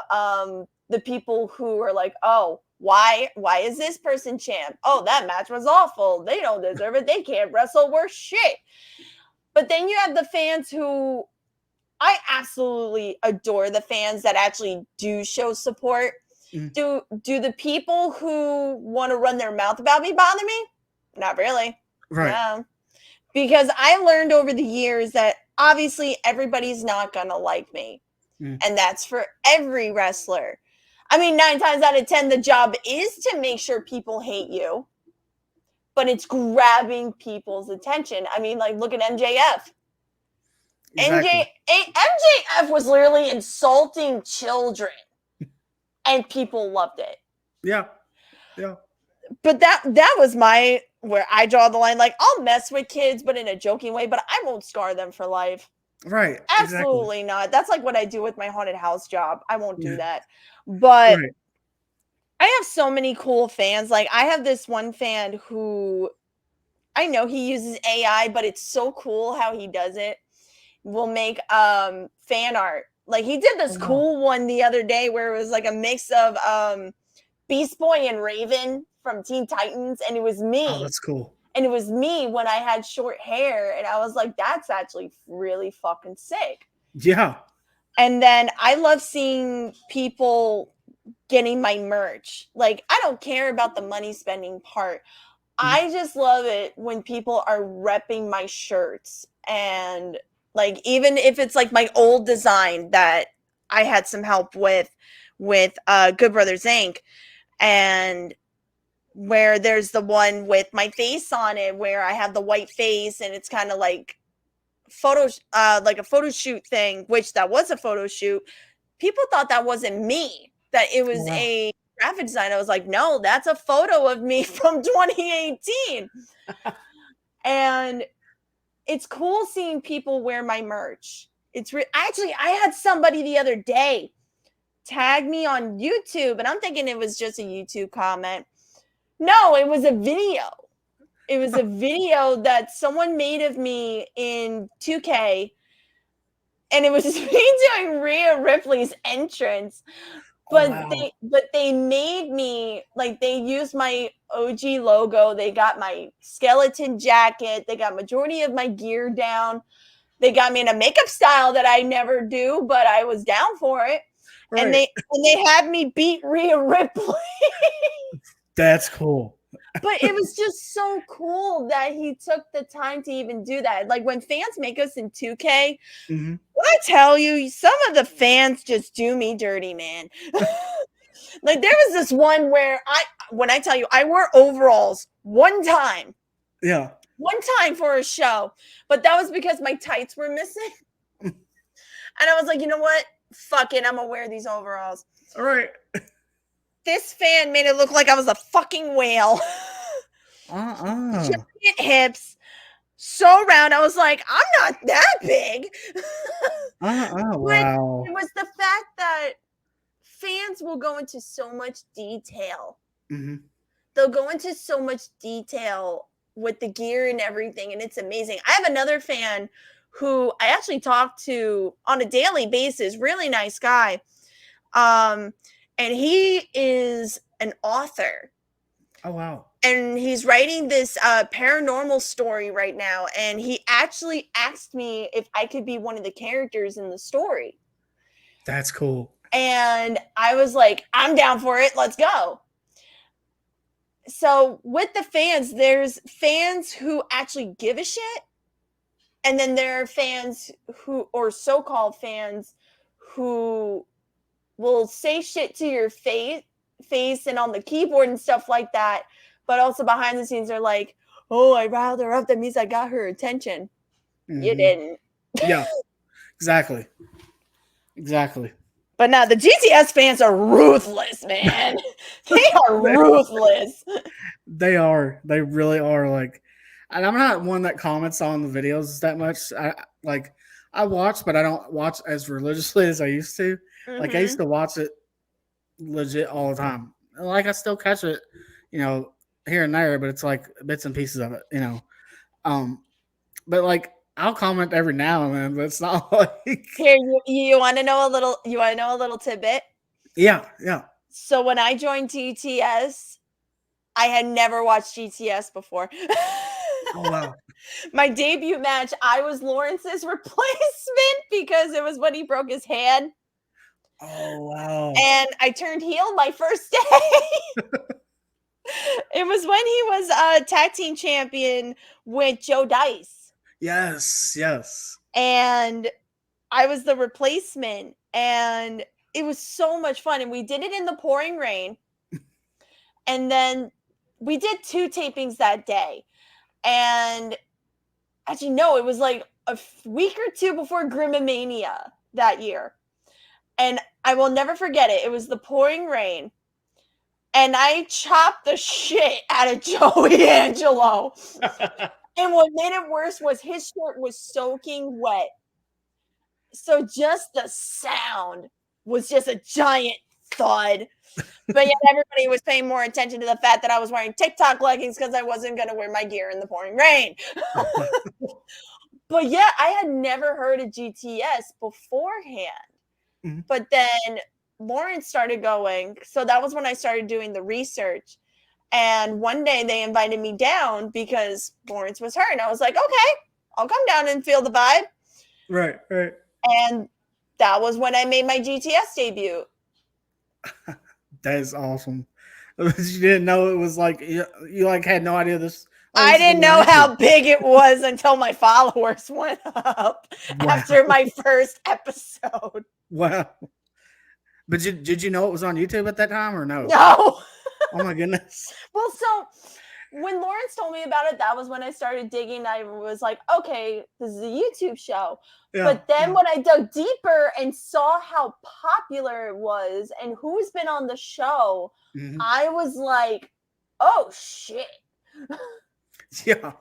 the people who are like, oh, why is this person champ? Oh, that match was awful. They don't deserve it. They can't wrestle worth shit. But then you have the fans who I absolutely adore, the fans that actually do show support. Do the people who want to run their mouth about me bother me? Not really. Right. No. Because I learned over the years that obviously everybody's not going to like me. And that's for every wrestler. I mean, 9 times out of 10, the job is to make sure people hate you. but it's grabbing people's attention. I mean, like, look at MJF. Exactly. MJF was literally insulting children, and people loved it. Yeah. Yeah. But that was where I draw the line. Like, I'll mess with kids, but in a joking way, but I won't scar them for life. Right. Absolutely Exactly. not. That's like what I do with my haunted house job. I won't do that. But Right. I have so many cool fans. Like, I have this one fan who I know he uses AI, but it's so cool how he does it. Will make fan art. Like, he did this cool one the other day where it was like a mix of Beast Boy and Raven from Teen Titans, and it was me. Oh, that's cool. And it was me when I had short hair, and I was like, that's actually really fucking sick. Yeah. And then I love seeing people getting my merch. Like, I don't care about the money spending part. I just love it when people are repping my shirts, and like, even if it's like my old design that I had some help with Good Brothers Inc. and where there's the one with my face on it where I have the white face and it's kind of like like a photo shoot thing, which that was a photo shoot. People thought that wasn't me, that it was a graphic design. I was like, no, that's a photo of me from 2018. And it's cool seeing people wear my merch. Actually, I had somebody the other day tag me on YouTube, and I'm thinking it was just a YouTube comment. No, it was a video. It was a video that someone made of me in 2K, and it was me doing Rhea Ripley's entrance. But they made me, like, they used my OG logo. They got my skeleton jacket. They got majority of my gear down. They got me in a makeup style that I never do, but I was down for it. Right. And they had me beat Rhea Ripley. That's cool. But it was just so cool that he took the time to even do that. Like, when fans make us in 2K, when I tell you, some of the fans just do me dirty, man. Like, there was this one where when I tell you, I wore overalls one time. Yeah. One time for a show, but that was because my tights were missing. And I was like, you know what? Fuck it. I'm going to wear these overalls. All right. This fan made it look like I was a fucking whale. Giant hips, so round. I was like, I'm not that big. Wow. It was the fact that fans will go into so much detail. They'll go into so much detail with the gear and everything, and it's amazing. I have another fan who I actually talk to on a daily basis, really nice guy. And he is an author. Oh, wow. And he's writing this paranormal story right now. And he actually asked me if I could be one of the characters in the story. That's cool. And I was like, I'm down for it. Let's go. So with the fans, there's fans who actually give a shit. And then there are fans or so-called fans who will say shit to your face and on the keyboard and stuff like that. But also behind the scenes, they're like, oh, I riled her up. That means I got her attention. You didn't. Yeah, exactly. Exactly. But now the GTS fans are ruthless, man. They are ruthless. They are. They really are. Like, and I'm not one that comments on the videos that much. I watch, but I don't watch as religiously as I used to. Like, I used to watch it legit all the time. Like, I still catch it, here and there, but it's like bits and pieces of it, But like, I'll comment every now and then, but it's not like. Here, you want to know a little tidbit? Yeah. So when I joined GTS, I had never watched GTS before. Oh, wow. My debut match, I was Lawrence's replacement because it was when he broke his hand. Oh, wow. And I turned heel my first day. It was when he was a tag team champion with Joe Dice. Yes. And I was the replacement. And it was so much fun. And we did it in the pouring rain. And then we did 2 tapings that day. And actually, no, it was like a week or 2 before Grimomania that year. And I will never forget it. It was the pouring rain. And I chopped the shit out of Joey Angelo. And what made it worse was his shirt was soaking wet. So just the sound was just a giant thud. But yet everybody was paying more attention to the fact that I was wearing TikTok leggings because I wasn't going to wear my gear in the pouring rain. But yeah, I had never heard of GTS beforehand. Mm-hmm. But then Lawrence started going. So that was when I started doing the research. And one day they invited me down because Lawrence was hurt. And I was like, okay, I'll come down and feel the vibe. Right. And that was when I made my GTS debut. That is awesome. You didn't know it was like, you like had no idea this. I didn't know how big it was until my followers went up after my first episode. Wow. But did you know it was on YouTube at that time or no? No. Oh my goodness. Well, so when Lawrence told me about it, that was when I started digging. I was like, okay, this is a YouTube show. Yeah, but then when I dug deeper and saw how popular it was and who's been on the show, I was like, oh shit. Yeah.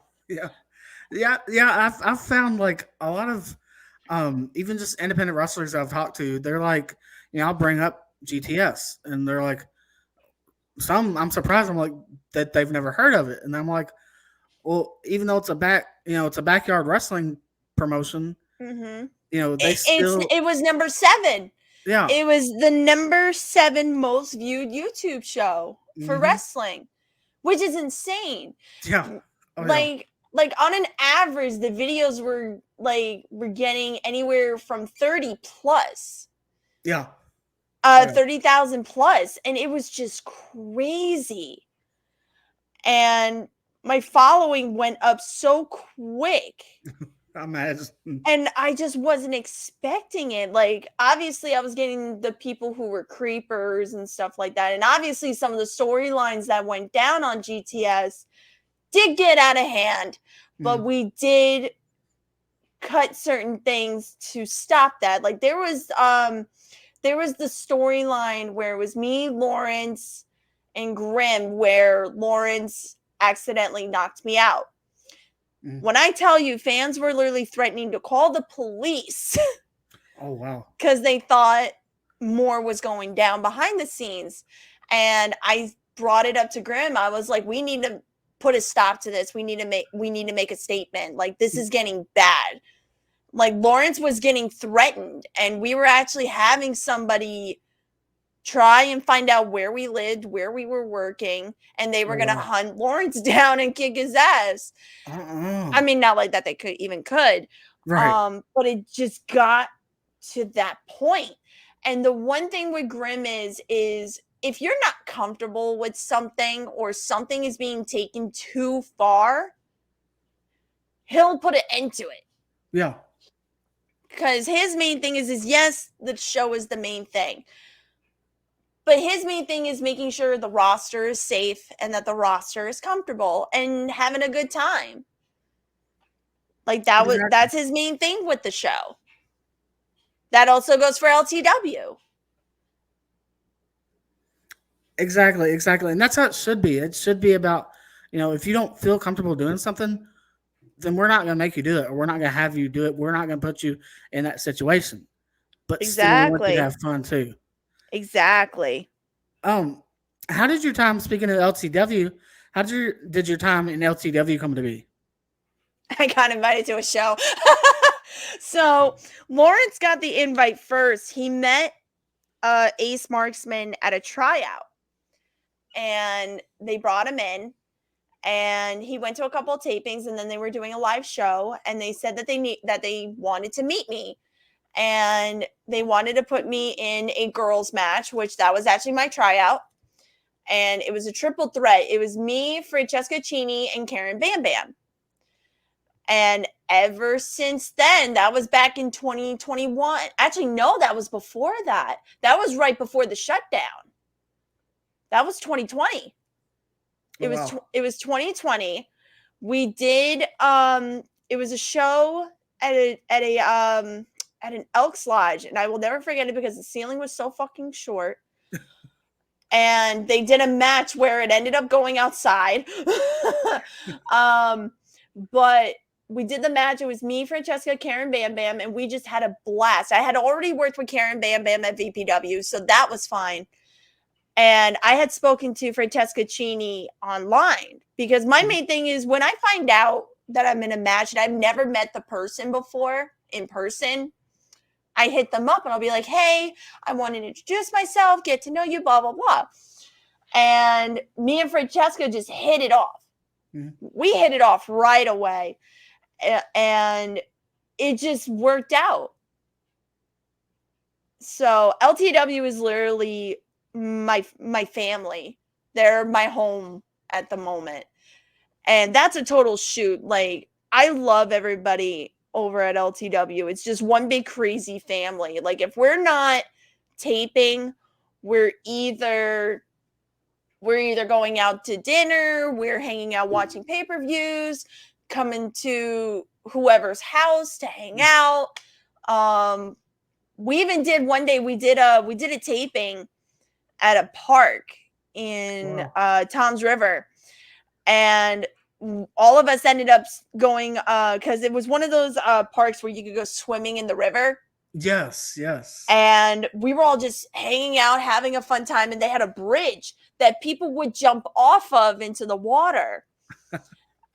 I've found like a lot of even just independent wrestlers I've talked to, they're like, I'll bring up GTS and they're like, I'm surprised. I'm like that they've never heard of it, and I'm like, well, even though it's a backyard wrestling promotion, it was number 7. Yeah, it was the number 7 most viewed YouTube show for wrestling, which is insane. Yeah, like on an average, the videos were getting anywhere from 30 plus. Yeah. 30,000 plus, and it was just crazy. And my following went up so quick. Imagine. And I just wasn't expecting it. Like, obviously, I was getting the people who were creepers and stuff like that. And obviously, some of the storylines that went down on GTS did get out of hand, but we did cut certain things to stop that. Like, there was the storyline where it was me, Lawrence, and Grim, where Lawrence accidentally knocked me out. When I tell you, fans were literally threatening to call the police. Oh, wow. Because they thought more was going down behind the scenes. And I brought it up to Grim. I was like, we need to put a stop to this. We need to make a statement. Like, this is getting bad. Like, Lawrence was getting threatened, and we were actually having somebody try and find out where we lived, where we were working, and they were going to hunt Lawrence down and kick his ass. I mean, not like that they could. Right. But it just got to that point. And the one thing with Grim is if you're not comfortable with something or something is being taken too far, he'll put an end to it. Yeah. Because his main thing is yes, the show is the main thing. But his main thing is making sure the roster is safe and that the roster is comfortable and having a good time. Like, that's his main thing with the show. That also goes for LTW. Exactly. And that's how it should be. It should be about, if you don't feel comfortable doing something, then we're not going to make you do it, or we're not going to have you do it. We're not going to put you in that situation. But still, we want you to have fun too. Exactly. How did your time, speaking of LTW, did your time in LTW come to be? I got invited to a show. So Lawrence got the invite first. He met Ace Marksman at a tryout, and they brought him in. And he went to a couple of tapings, and then they were doing a live show, and they said that they wanted to meet me, and they wanted to put me in a girls match, which that was actually my tryout. And it was a triple threat. It was me, Francesca Chini, and Karen Bam Bam. And ever since then, that was back in 2021. Actually, no, that was before that. That was right before the shutdown. That was 2020. It Oh, was wow. it was 2020. We did it was a show at an Elks Lodge, and I will never forget it because the ceiling was so fucking short. And they did a match where it ended up going outside. But we did the match. It was me, Francesca, Karen Bam Bam, and we just had a blast. I had already worked with Karen Bam Bam at VPW, so that was fine. And I had spoken to Francesca Chini online because my main thing is when I find out that I'm in a match and I've never met the person before in person, I hit them up and I'll be like, hey, I want to introduce myself, get to know you, blah, blah, blah. And me and Francesca just hit it off. Mhm. We hit it off right away. And it just worked out. So LTW is literally my family. They're my home at the moment. And that's a total shoot. Like, I love everybody over at LTW. It's just one big crazy family. Like, if we're not taping, we're either going out to dinner, we're hanging out watching pay-per-views, coming to whoever's house to hang out. We even did one day we did a taping at a park in Tom's River, and all of us ended up going because it was one of those parks where you could go swimming in the river. Yes, yes. And we were all just hanging out, having a fun time, and they had a bridge that people would jump off of into the water.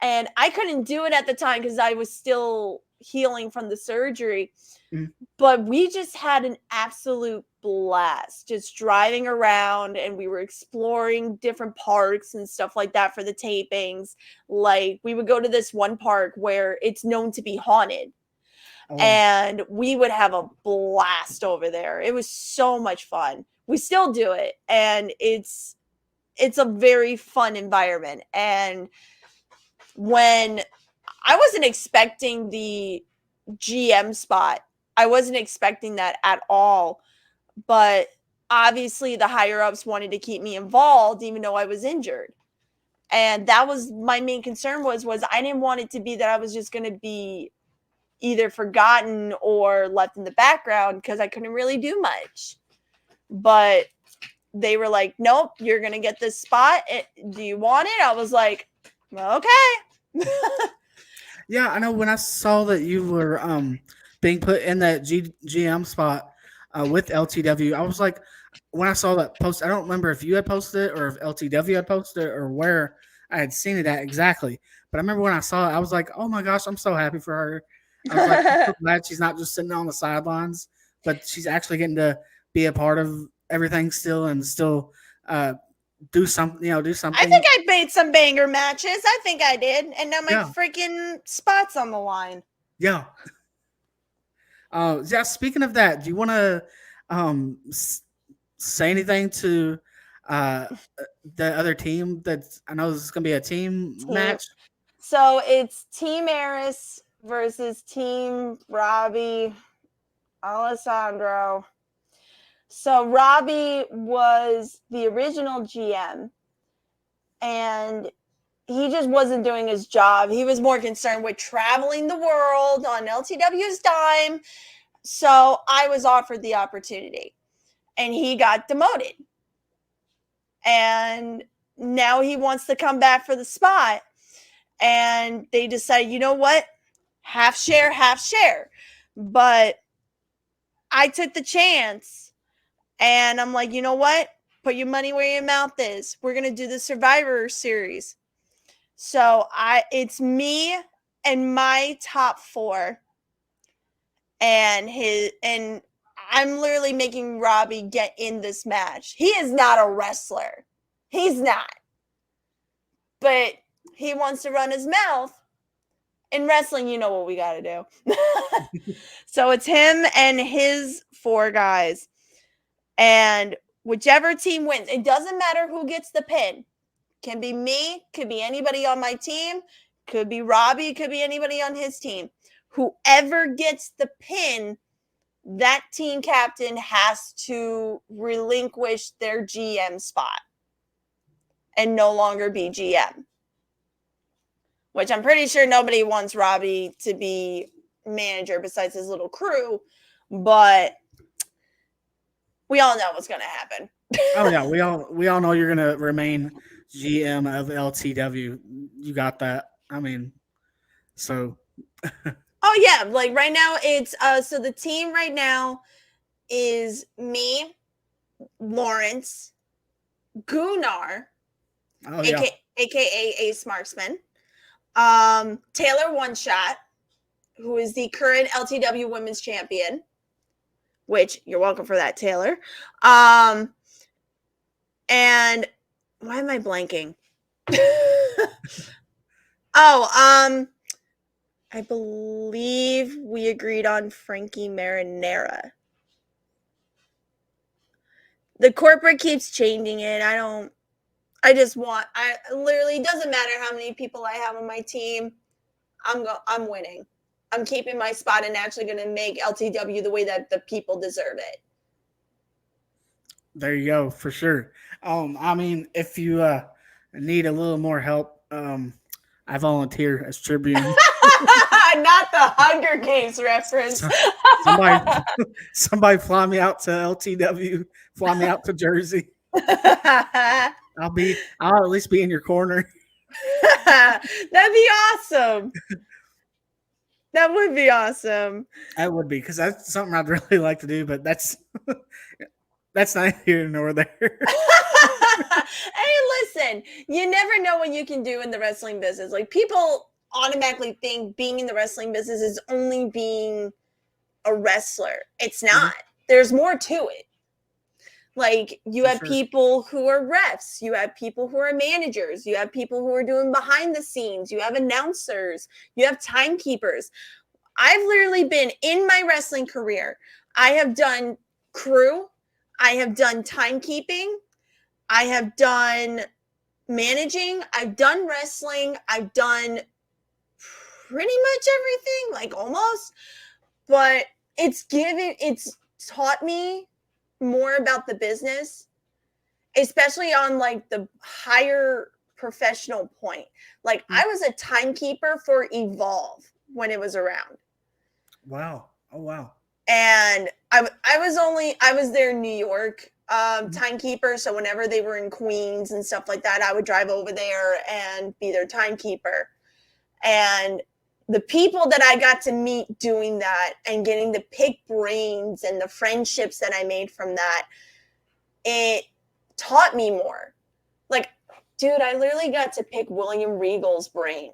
And I couldn't do it at the time because I was still healing from the surgery. Mhm. But we just had an absolute blast just driving around, and we were exploring different parks and stuff like that for the tapings. Like, we would go to this one park where it's known to be haunted. Oh, wow. And we would have a blast over there. It was so much fun. We still do it, and it's a very fun environment. And when I wasn't expecting the GM spot, I wasn't expecting that at all. But obviously the higher ups wanted to keep me involved even though I was injured. And that was my main concern was I didn't want it to be that I was just going to be either forgotten or left in the background because I couldn't really do much. But they were like, nope, you're going to get this spot. Do you want it? I was like, okay. Yeah, I know when I saw that you were being put in that GM spot with LTW, I was like, when I saw that post, I don't remember if you had posted it or if LTW had posted it or where I had seen it at exactly. But I remember when I saw it, I was like, oh my gosh, I'm so happy for her. I was like, I'm so glad she's not just sitting on the sidelines, but she's actually getting to be a part of everything still and still do something, do I something. think I made some banger matches. I think I did. And now my Yeah. freaking spot's on the line. Yeah. Yeah. Speaking of that, do you want to say anything to the other team? That's I know this is gonna be a team match. So it's Team Eris versus Team Robbie Alessandro. So Robbie was the original GM, and he just wasn't doing his job. He was more concerned with traveling the world on LTW's dime. So I was offered the opportunity, and he got demoted. And now he wants to come back for the spot. And they decided, you know what? Half share, half share. But I took the chance, and I'm like, you know what? Put your money where your mouth is. We're going to do the Survivor Series. So it's me and my top 4. And I'm literally making Robbie get in this match. He is not a wrestler. He's not. But he wants to run his mouth. In wrestling, you know what we got to do. So it's him and his 4 guys. And whichever team wins, it doesn't matter who gets the pin. Can be me, could be anybody on my team, could be Robbie, could be anybody on his team. Whoever gets the pin, that team captain has to relinquish their GM spot. and no longer be GM. Which I'm pretty sure nobody wants Robbie to be manager besides his little crew, but we all know what's going to happen. Oh yeah, we all know you're gonna remain GM of LTW. You got that. I mean, so Oh yeah, like right now it's so the team right now is me, Lawrence, Gunnar, oh yeah, aka Ace Marksman, Taylor One Shot, who is the current LTW Women's Champion, which you're welcome for that, Taylor. And why am I blanking? I believe we agreed on Frankie Marinara. The corporate keeps changing it. I literally, it doesn't matter how many people I have on my team. I'm winning. I'm keeping my spot and actually going to make LTW the way that the people deserve it. there you go for sure. I mean, if you need a little more help, I volunteer as Tribune. Not the Hunger Games reference. somebody fly me out to LTW. Fly me out to Jersey. I'll at least be in your corner. That'd be awesome. That would be awesome. That would be, because that's something I'd really like to do, but that's neither here nor there. Hey, listen, you never know what you can do in the wrestling business. Like, people automatically think being in the wrestling business is only being a wrestler. It's not. There's more to it. Like, you have people who are refs, you have people who are managers, you have people who are doing behind the scenes, you have announcers, you have timekeepers. I've literally been in my wrestling career. I have done crew, I have done timekeeping, I have done managing, I've done wrestling, I've done pretty much everything, like almost. But it's taught me more about the business, especially on like the higher professional point. Like, I was a timekeeper for Evolve when it was around. Wow. Oh wow. And I was there in New York timekeeper, so whenever they were in Queens and stuff like that, I would drive over there and be their timekeeper. And the people that I got to meet doing that and getting to pick brains and the friendships that I made from that, it taught me more. Like, dude, I literally got to pick William Regal's brain.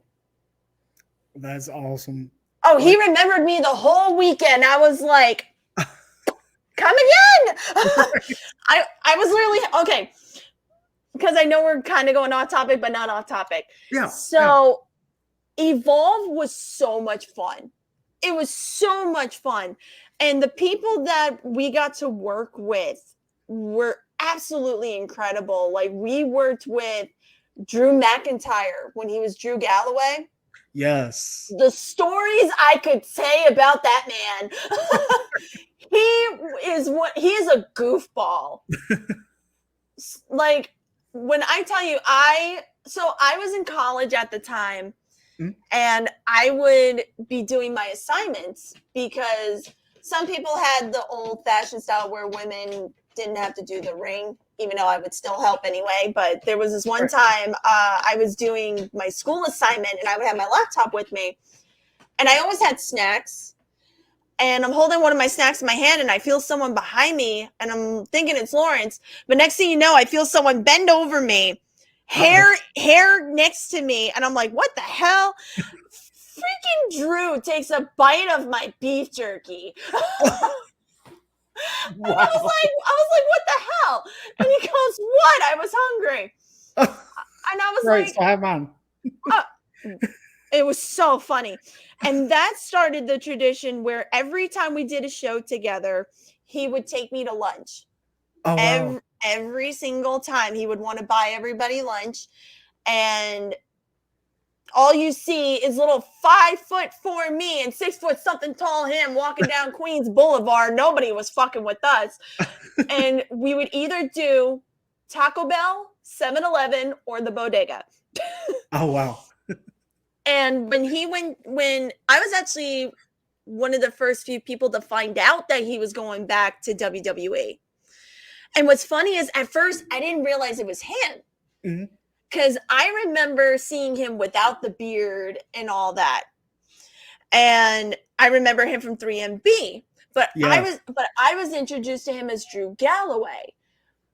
That's awesome. Oh, he remembered me the whole weekend. I was like, come again. I was literally, okay, because I know we're kind of going off topic, but not off topic. Yeah. So Evolve was so much fun. It was so much fun. And the people that we got to work with were absolutely incredible. Like, we worked with Drew McIntyre when he was Drew Galloway. Yes. The stories I could say about that man. He is a goofball. Like, when I tell you, I was in college at the time, and I would be doing my assignments because some people had the old-fashioned style where women didn't have to do the ring, even though I would still help anyway. But there was this one time I was doing my school assignment, and I would have my laptop with me, and I always had snacks. And I'm holding one of my snacks in my hand, and I feel someone behind me, and I'm thinking it's Lawrence. But next thing you know, I feel someone bend over me, hair next to me, and I'm like, what the hell? Freaking Drew takes a bite of my beef jerky. Wow. I was like, what the hell? And he goes, what? I was hungry. And I was like, so I have mine. It was so funny. And that started the tradition where every time we did a show together, he would take me to lunch. Oh, wow. Every single time he would want to buy everybody lunch. And all you see is little 5'4" me and 6 foot something tall him walking down Queens Boulevard. Nobody was fucking with us. And we would either do Taco Bell, 7-Eleven, or the Bodega. Oh wow. And when I was actually one of the first few people to find out that he was going back to WWE. And what's funny is at first I didn't realize it was him. Because I remember seeing him without the beard and all that. And I remember him from 3MB. But I was introduced to him as Drew Galloway.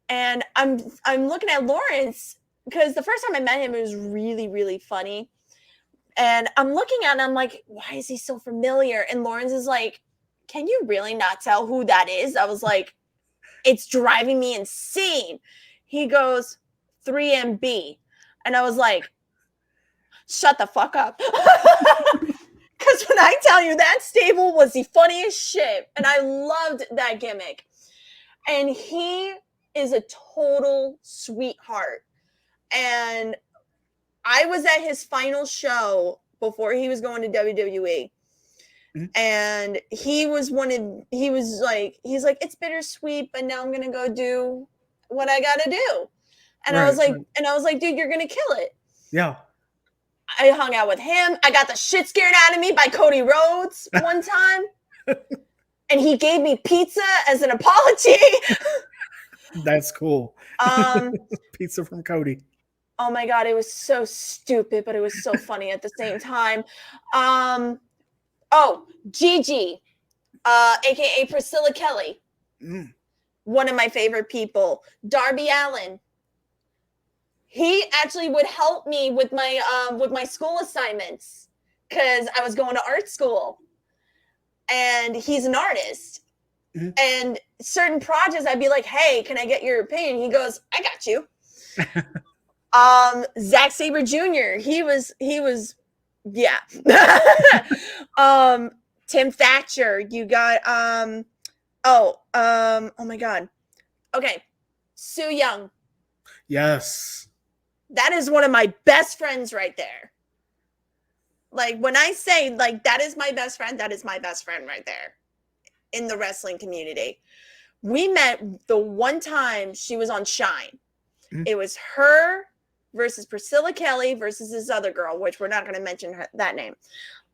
And I'm looking at Lawrence because the first time I met him, it was really, really funny. And I'm looking at him, I'm like, why is he so familiar? And Lawrence is like, can you really not tell who that is? I was like, it's driving me insane. He goes, 3MB. And I was like, shut the fuck up. Because when I tell you that stable was the funniest shit. And I loved that gimmick. And he is a total sweetheart. And I was at his final show before he was going to WWE. And he's like, it's bittersweet, but now I'm going to go do what I got to do. And I was like, dude, you're going to kill it. Yeah. I hung out with him. I got the shit scared out of me by Cody Rhodes one time. And he gave me pizza as an apology. That's cool. Pizza from Cody. Oh my God, it was so stupid, but it was so funny at the same time. Gigi, aka Priscilla Kelly. One of my favorite people. Darby Allin. He actually would help me with my school assignments because I was going to art school. And he's an artist. And certain projects, I'd be like, hey, can I get your opinion? He goes, I got you. Zack Sabre Jr. He was, yeah. Tim Thatcher. You got, oh my God. Okay. Sue Young. Yes. That is one of my best friends right there. Like when I say like, that is my best friend, that is my best friend right there in the wrestling community. We met the one time she was on Shine. It was her versus Priscilla Kelly versus this other girl, which we're not going to mention that name.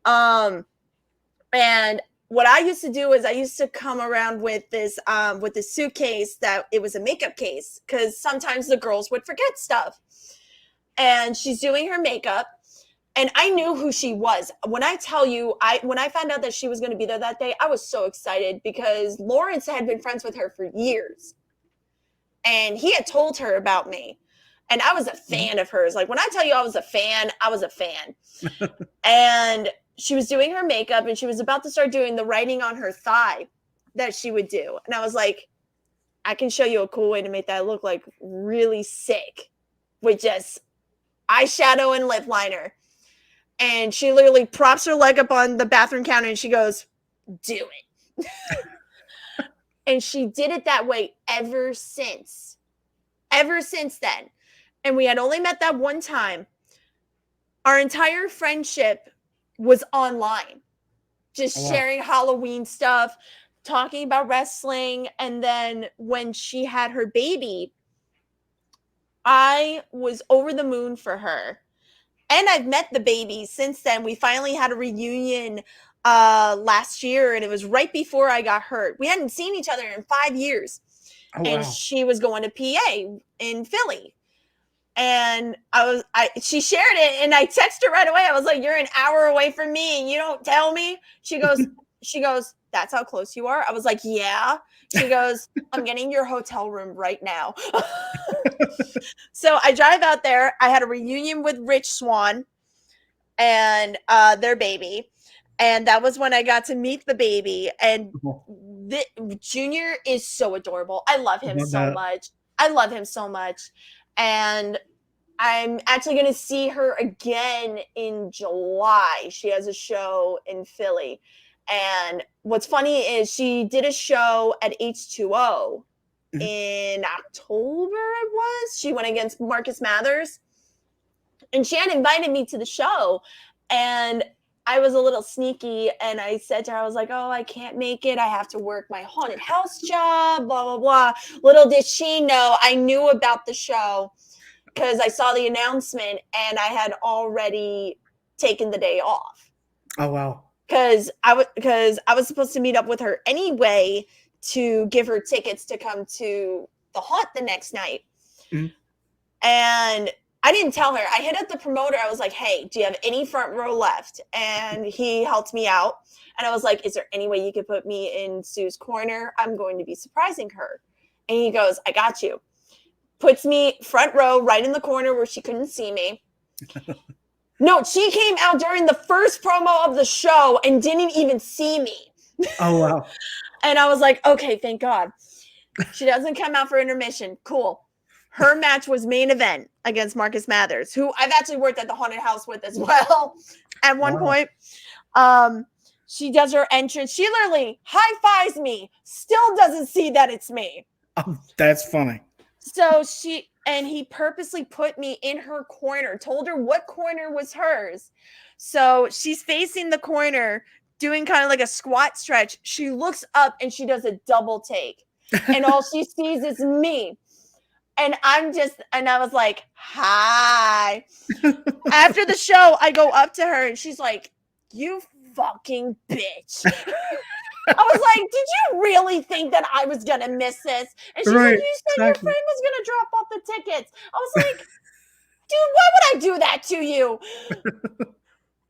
And what I used to do is I used to come around with this suitcase that it was a makeup case because sometimes the girls would forget stuff. And she's doing her makeup. And I knew who she was. When I tell you, when I found out that she was going to be there that day, I was so excited because Lawrence had been friends with her for years. And he had told her about me. And I was a fan of hers. Like when I tell you I was a fan, I was a fan. And she was doing her makeup and she was about to start doing the writing on her thigh that she would do. And I was like, I can show you a cool way to make that look like really sick with just eyeshadow and lip liner. And she literally props her leg up on the bathroom counter and she goes, do it. And she did it that way ever since then. And we had only met that one time. Our entire friendship was online, just sharing Halloween stuff, talking about wrestling. And then when she had her baby, I was over the moon for her. And I've met the baby since then. We finally had a reunion last year, and it was right before I got hurt. We hadn't seen each other in 5 years. And she was going to PA in Philly. And she shared it, and I texted her right away. I was like, you're an hour away from me, and you don't tell me? She goes, that's how close you are? I was like, yeah. She goes, I'm getting your hotel room right now. So I drive out there. I had a reunion with Rich Swann and their baby. And that was when I got to meet the baby. And Junior is so adorable. I love him so much. And I'm actually going to see her again in July. She has a show in Philly. And what's funny is she did a show at H2O in October, it was. She went against Marcus Mathers. And she had invited me to the show. And I was a little sneaky and I said to her, I was like, oh, I can't make it. I have to work my haunted house job, blah, blah, blah. Little did she know I knew about the show because I saw the announcement and I had already taken the day off. Oh wow. Because I was supposed to meet up with her anyway to give her tickets to come to the haunt the next night. Mm-hmm. And I didn't tell her. I hit up the promoter. I was like, hey, do you have any front row left? And he helped me out. And I was like, is there any way you could put me in Sue's corner? I'm going to be surprising her. And he goes, I got you. Puts me front row right in the corner where she couldn't see me. No, she came out during the first promo of the show and didn't even see me. Oh, wow. And I was like, okay, thank God. She doesn't come out for intermission. Cool. Her match was main event against Marcus Mathers, who I've actually worked at the haunted house with as well. At one point, she does her entrance. She literally high-fives me, still doesn't see that it's me. Oh, that's funny. So he purposely put me in her corner, told her what corner was hers. So she's facing the corner, doing kind of like a squat stretch. She looks up and she does a double take. And all she sees is me. And I was like, hi. After the show, I go up to her and she's like, you fucking bitch. I was like, did you really think that I was going to miss this? And she's like, you said your friend was going to drop off the tickets. I was like, dude, why would I do that to you?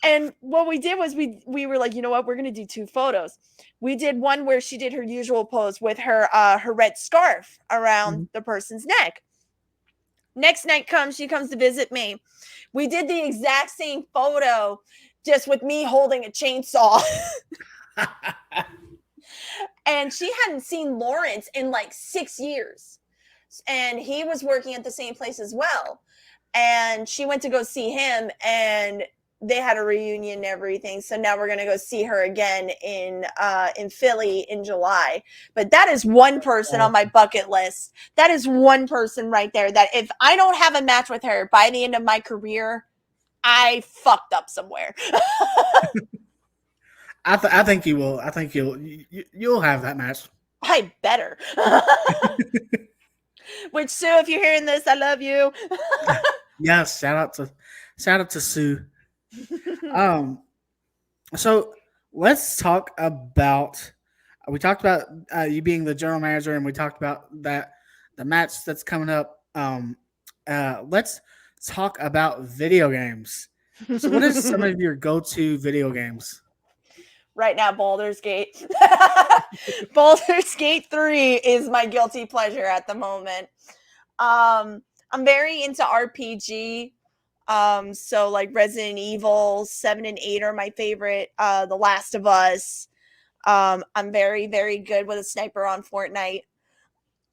And what we did was we were like, you know what? We're going to do 2 photos. We did one where she did her usual pose with her red scarf around the person's neck. Next night she comes to visit me. We did the exact same photo, just with me holding a chainsaw. And she hadn't seen Lawrence in like 6 years. And he was working at the same place as well. And she went to go see him and they had a reunion and everything. So now we're going to go see her again in Philly in July. But that is one person on my bucket list. That is one person right there that if I don't have a match with her by the end of my career, I fucked up somewhere. I think you will. I think you'll have that match. I better. Which, Sue, if you're hearing this, I love you. Yes, shout out to Sue. So let's talk about. We talked about you being the general manager, and we talked about the match that's coming up. Let's talk about video games. So, what is some of your go-to video games? Right now, Baldur's Gate. Baldur's Gate 3 is my guilty pleasure at the moment. I'm very into RPG. So like Resident Evil 7 and 8 are my favorite. The Last of Us. I'm very, very good with a sniper on Fortnite.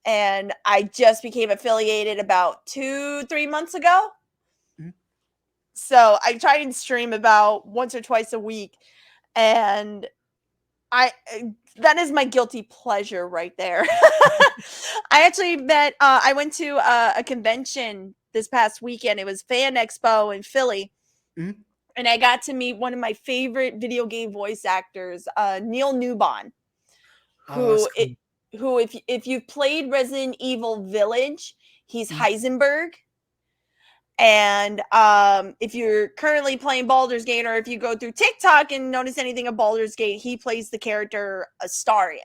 And I just became affiliated about 2-3 months ago. Mm-hmm. So I try and stream about once or twice a week. And that is my guilty pleasure right there. I actually met, I went to a convention this past weekend. It was Fan Expo in Philly. Mm-hmm. And I got to meet one of my favorite video game voice actors, Neil Newbon, who if you've played Resident Evil Village, he's Heisenberg. And if you're currently playing Baldur's Gate, or if you go through TikTok and notice anything of Baldur's Gate, he plays the character Astarion.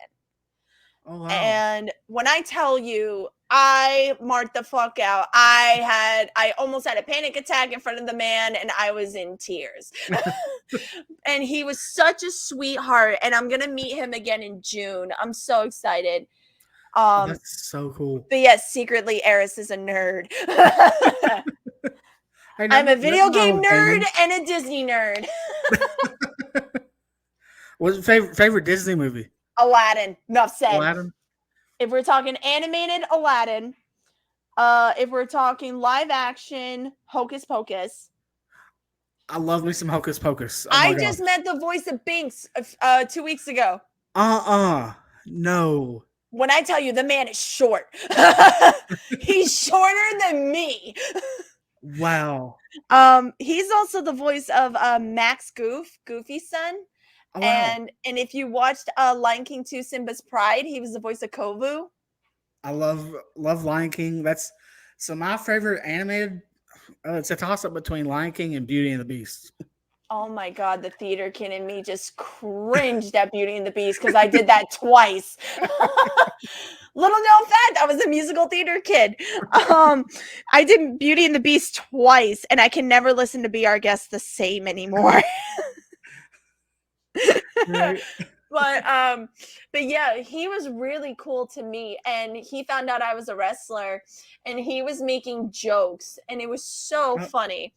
Oh, wow. And when I tell you, I marked the fuck out. I almost had a panic attack in front of the man, and I was in tears. And he was such a sweetheart, and I'm gonna meet him again in June. I'm so excited. That's so cool. But yes, secretly, Eris is a nerd. I'm a video game nerd and a Disney nerd. What's your favorite Disney movie? Aladdin. Enough said. Aladdin? If we're talking animated, Aladdin. If we're talking live action, Hocus Pocus. I love me some Hocus Pocus. Oh I just met the voice of Binks 2 weeks ago. No. When I tell you the man is short, he's shorter than me. Wow. He's also the voice of Max Goofy's son. Oh, wow. And if you watched Lion King 2 Simba's Pride, he was the voice of Kovu. I love Lion King. That's so my favorite animated. It's a toss up between Lion King and Beauty and the Beast. Oh my god, the theater kid in me just cringed at Beauty and the Beast because I did that twice. Little known fact, I was a musical theater kid. I did Beauty and the Beast twice, and I can never listen to Be Our Guest the same anymore. Right. But yeah, he was really cool to me, and he found out I was a wrestler, and he was making jokes, and it was so funny.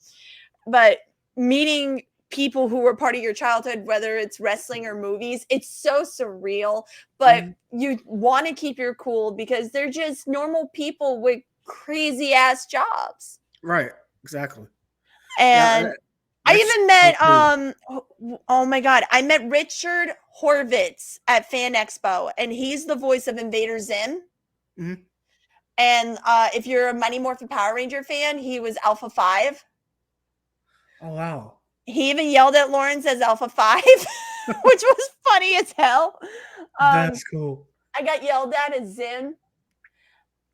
But meeting people who were part of your childhood, whether it's wrestling or movies, it's so surreal, but you want to keep your cool because they're just normal people with crazy ass jobs. Right. Exactly. And I even met cool. oh my god, I met Richard Horvitz at Fan Expo, and he's the voice of Invader Zim. Mhm. And if you're a Mighty Morphin Power Ranger fan, he was Alpha 5. Oh, wow. He even yelled at Lawrence as Alpha 5, which was funny as hell. That's cool. I got yelled at as Zim.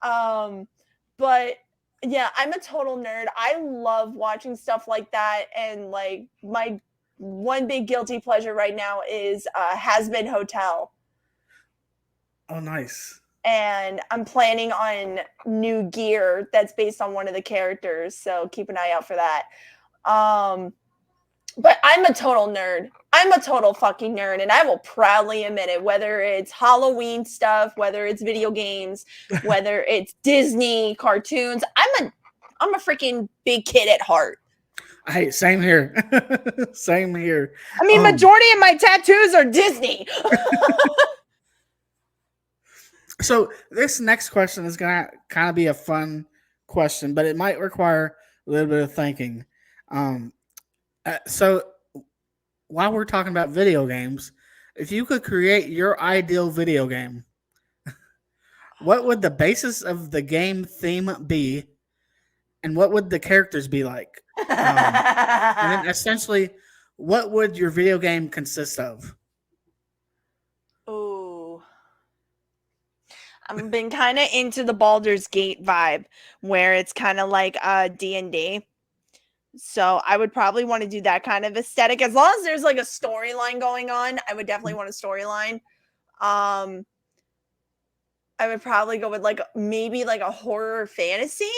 But yeah, I'm a total nerd. I love watching stuff like that. And like my one big guilty pleasure right now is Has Been Hotel. Oh, nice. And I'm planning on new gear that's based on one of the characters. So keep an eye out for that. But I'm a total nerd. I'm a total fucking nerd, and I will proudly admit it, whether it's Halloween stuff, whether it's video games, whether it's Disney cartoons. I'm a freaking big kid at heart. Hey, same here. Same here. I mean, majority of my tattoos are Disney. So this next question is gonna kind of be a fun question, but it might require a little bit of thinking. So while we're talking about video games, if you could create your ideal video game, what would the basis of the game theme be, and what would the characters be like? And then essentially, what would your video game consist of? Ooh. I've been kind of into the Baldur's Gate vibe, where it's kind of like D&D. So I would probably want to do that kind of aesthetic. As long as there's like a storyline going on, I would definitely want a storyline. I would probably go with like maybe like a horror fantasy.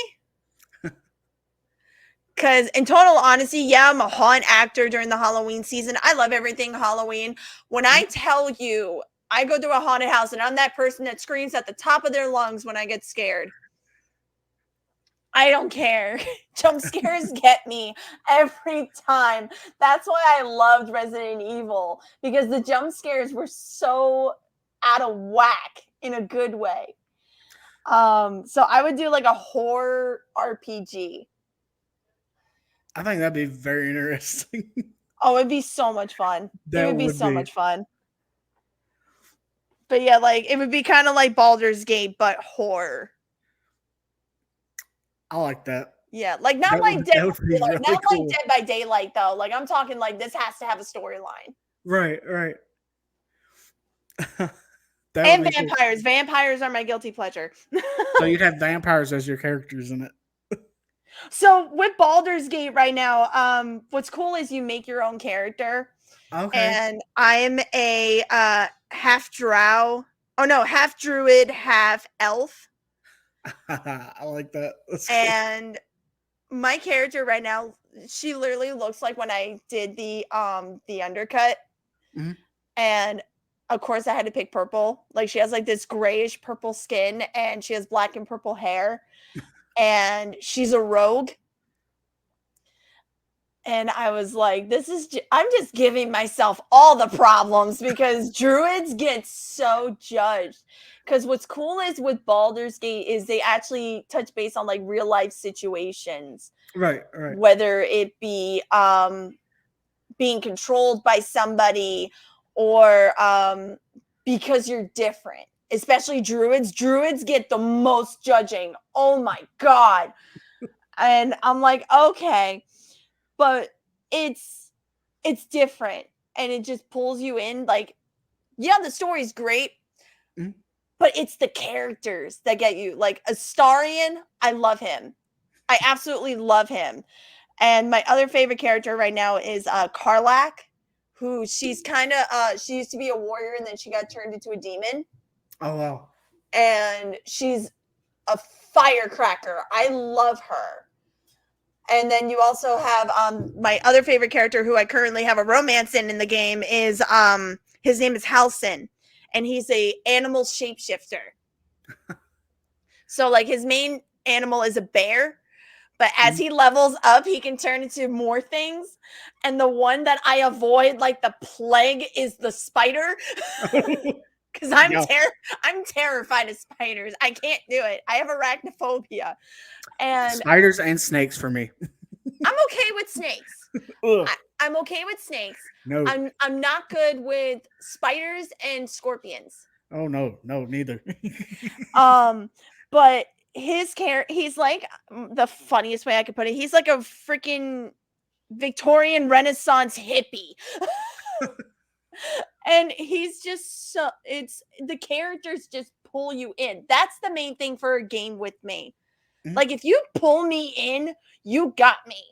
Because in total honesty, yeah, I'm a haunt actor during the Halloween season. I love everything Halloween. When I tell you I go to a haunted house and I'm that person that screams at the top of their lungs when I get scared, I don't care. Jump scares get me every time. That's why I loved Resident Evil, because the jump scares were so out of whack in a good way. So I would do like a horror RPG. I think that'd be very interesting. Oh, it'd be so much fun. That It would be would so be. much fun. But yeah, like it would be kind of like Baldur's Gate, but horror. I like that. Yeah, like not That like would- Dead, that would be like, really not cool. like Dead by Daylight though. Like I'm talking like this has to have a storyline. Right, right. That And would be cool. vampires. Vampires are my guilty pleasure. So you'd have vampires as your characters in it. So with Baldur's Gate right now, what's cool is you make your own character. Okay. And I'm a half drow. Oh no, half druid, half elf. I like that. That's cool. And my character right now, she literally looks like when I did the undercut. Mhm. And of course I had to pick purple. Like she has like this grayish purple skin and she has black and purple hair. And she's a rogue. And I was like, I'm just giving myself all the problems because druids get so judged. Because what's cool is with Baldur's Gate is they actually touch base on like real life situations. Right, right. Whether it be being controlled by somebody or because you're different. Especially druids. Druids get the most judging. Oh my God. And I'm like, okay, but it's different and it just pulls you in. Like, yeah, the story's great, Mhm. but it's the characters that get you. Like Astarion, I love him. I absolutely love him. And my other favorite character right now is Karlak, who she's kind of she used to be a warrior and then she got turned into a demon. Oh wow. And she's a firecracker. I love her. And then you also have my other favorite character who I currently have a romance in the game is his name is Halsin, and he's a animal shapeshifter. So like his main animal is a bear, but as he levels up, he can turn into more things. And the one that I avoid like the plague is the spider. Because Yeah. I'm terrified of spiders. I can't do it. I have arachnophobia. And Spiders and snakes for me. I'm okay with snakes. Ugh. I'm okay with snakes. No. I'm not good with spiders and scorpions. Oh no, neither. But he's like the funniest way I could put it. He's like a freaking Victorian Renaissance hippie. And he's just so it's the characters just pull you in. That's the main thing for a game with me. Mhm. Like if you pull me in, you got me.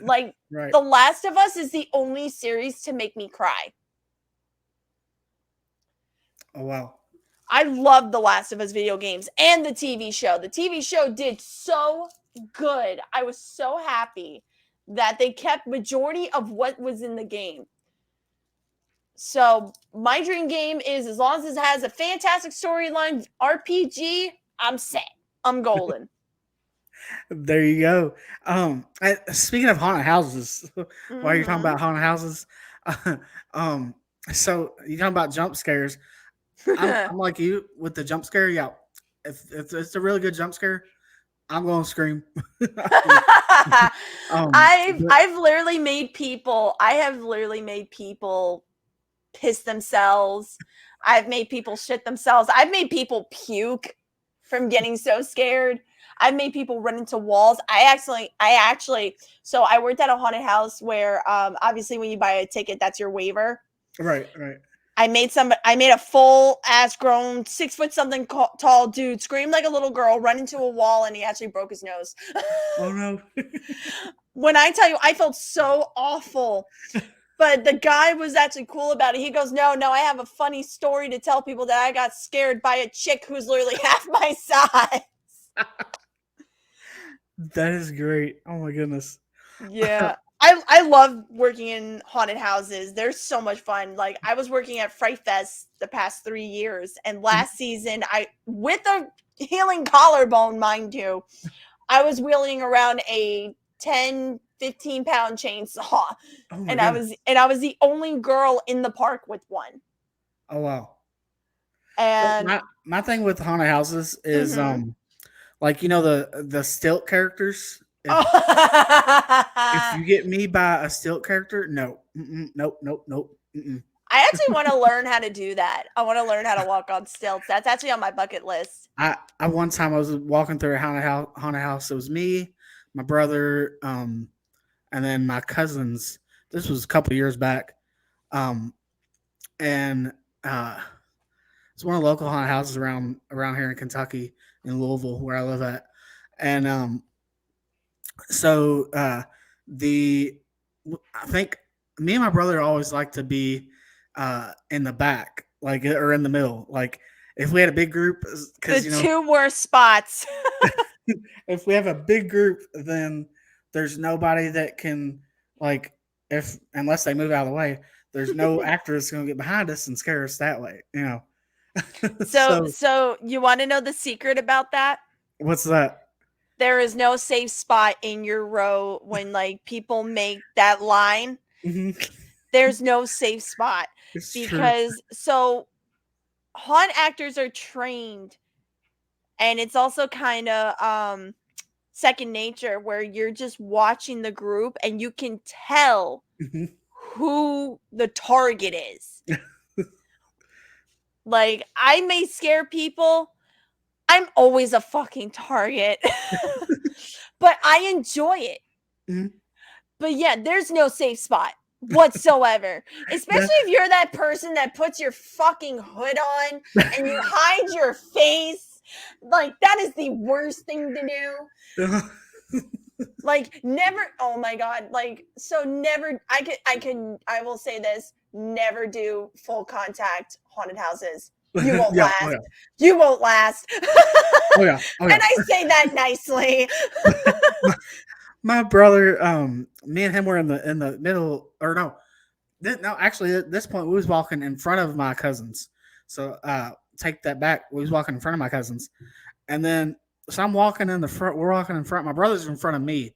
Like Right. The Last of Us is the only series to make me cry. Oh wow. I love The Last of Us video games and the TV show. The TV show did so good. I was so happy that they kept majority of what was in the game. So my dream game is as long as it has a fantastic storyline RPG, I'm set. I'm golden. There you go. Speaking of haunted houses, while you're talking Mhm. about haunted houses, um, so you're talking about jump scares. I'm like you with the jump scare. Yeah, if it's a really good jump scare, I'm going to scream. But I've literally made people. I have literally made people piss themselves. I've made people shit themselves. I've made people puke from getting so scared. I've made people run into walls. So I worked at a haunted house where obviously when you buy a ticket, that's your waiver. right. I made a full ass grown 6 foot something tall dude scream like a little girl, run into a wall, and he actually broke his nose. Oh no. When I tell you, I felt so awful. But the guy was actually cool about it. He goes, no, I have a funny story to tell people that I got scared by a chick who's literally half my size. That is great. Oh my goodness. Yeah. I love working in haunted houses. They're so much fun. Like I was working at Fright Fest the past 3 years, and last season with a healing collarbone, mind you, I was wheeling around a 10-15 pound chainsaw. Oh my And goodness. I was the only girl in the park with one. Oh wow. And My thing with haunted houses is like the stilt characters. If you get me by a stilt character, no, nope. I actually want to learn how to do that. I want to learn how to walk on stilts. That's actually on my bucket list. I one time I was walking through a haunted house. It was me, my brother, and then my cousins. This was a couple years back, and it's one of the local haunted houses around here in Kentucky, in Louisville, where I live at, and so the I think me and my brother always like to be in the back, like or in the middle, like if we had a big group, because The two worst spots. if we have a big group, then there's nobody that can like if unless they move out of the way, there's no actor that's going to get behind us and scare us that way, So you want to know the secret about that? What's that? There is no safe spot in your row when like people make that line. There's no safe spot It's because so haunt actors are trained, and it's also kind of second nature where you're just watching the group and you can tell true. who the target is. Like I may scare people, I'm always a fucking target. But I enjoy it. Mhm. But yeah, there's no safe spot whatsoever. Especially if you're that person that puts your fucking hood on and you hide your face. Like, that is the worst thing to do. Like, never, oh my god, like, so never, I will say this, never do full contact haunted houses. You won't Yeah, last. oh yeah, You won't last. oh yeah, oh And yeah. I say that nicely. My brother, me and him were in the middle, or no, no, actually, at this point, we was walking in front of my cousins. So, take that back. We was walking in front of my cousins, and then so I'm walking in the front. We're walking in front. My brother's in front of me.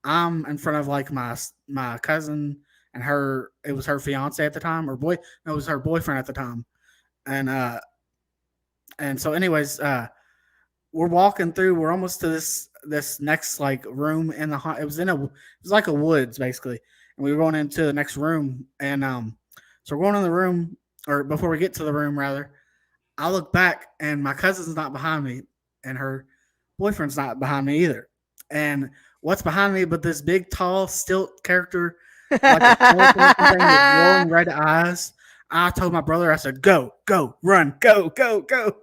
I'm in front of like my cousin and her. It was her fiance at the time, or boy. No, it was her boyfriend at the time, and so anyways, we're walking through. We're almost to this next like room in the it was like a woods basically, and we were going into the next room, and so we're going in the room, or before we get to the room rather, I look back and my cousin's not behind me, and her boyfriend's not behind me either, and what's behind me but this big tall stilt character like a skeleton looking thing with glowing red eyes. I told my brother, I said, "Go, go, run, go, go, go."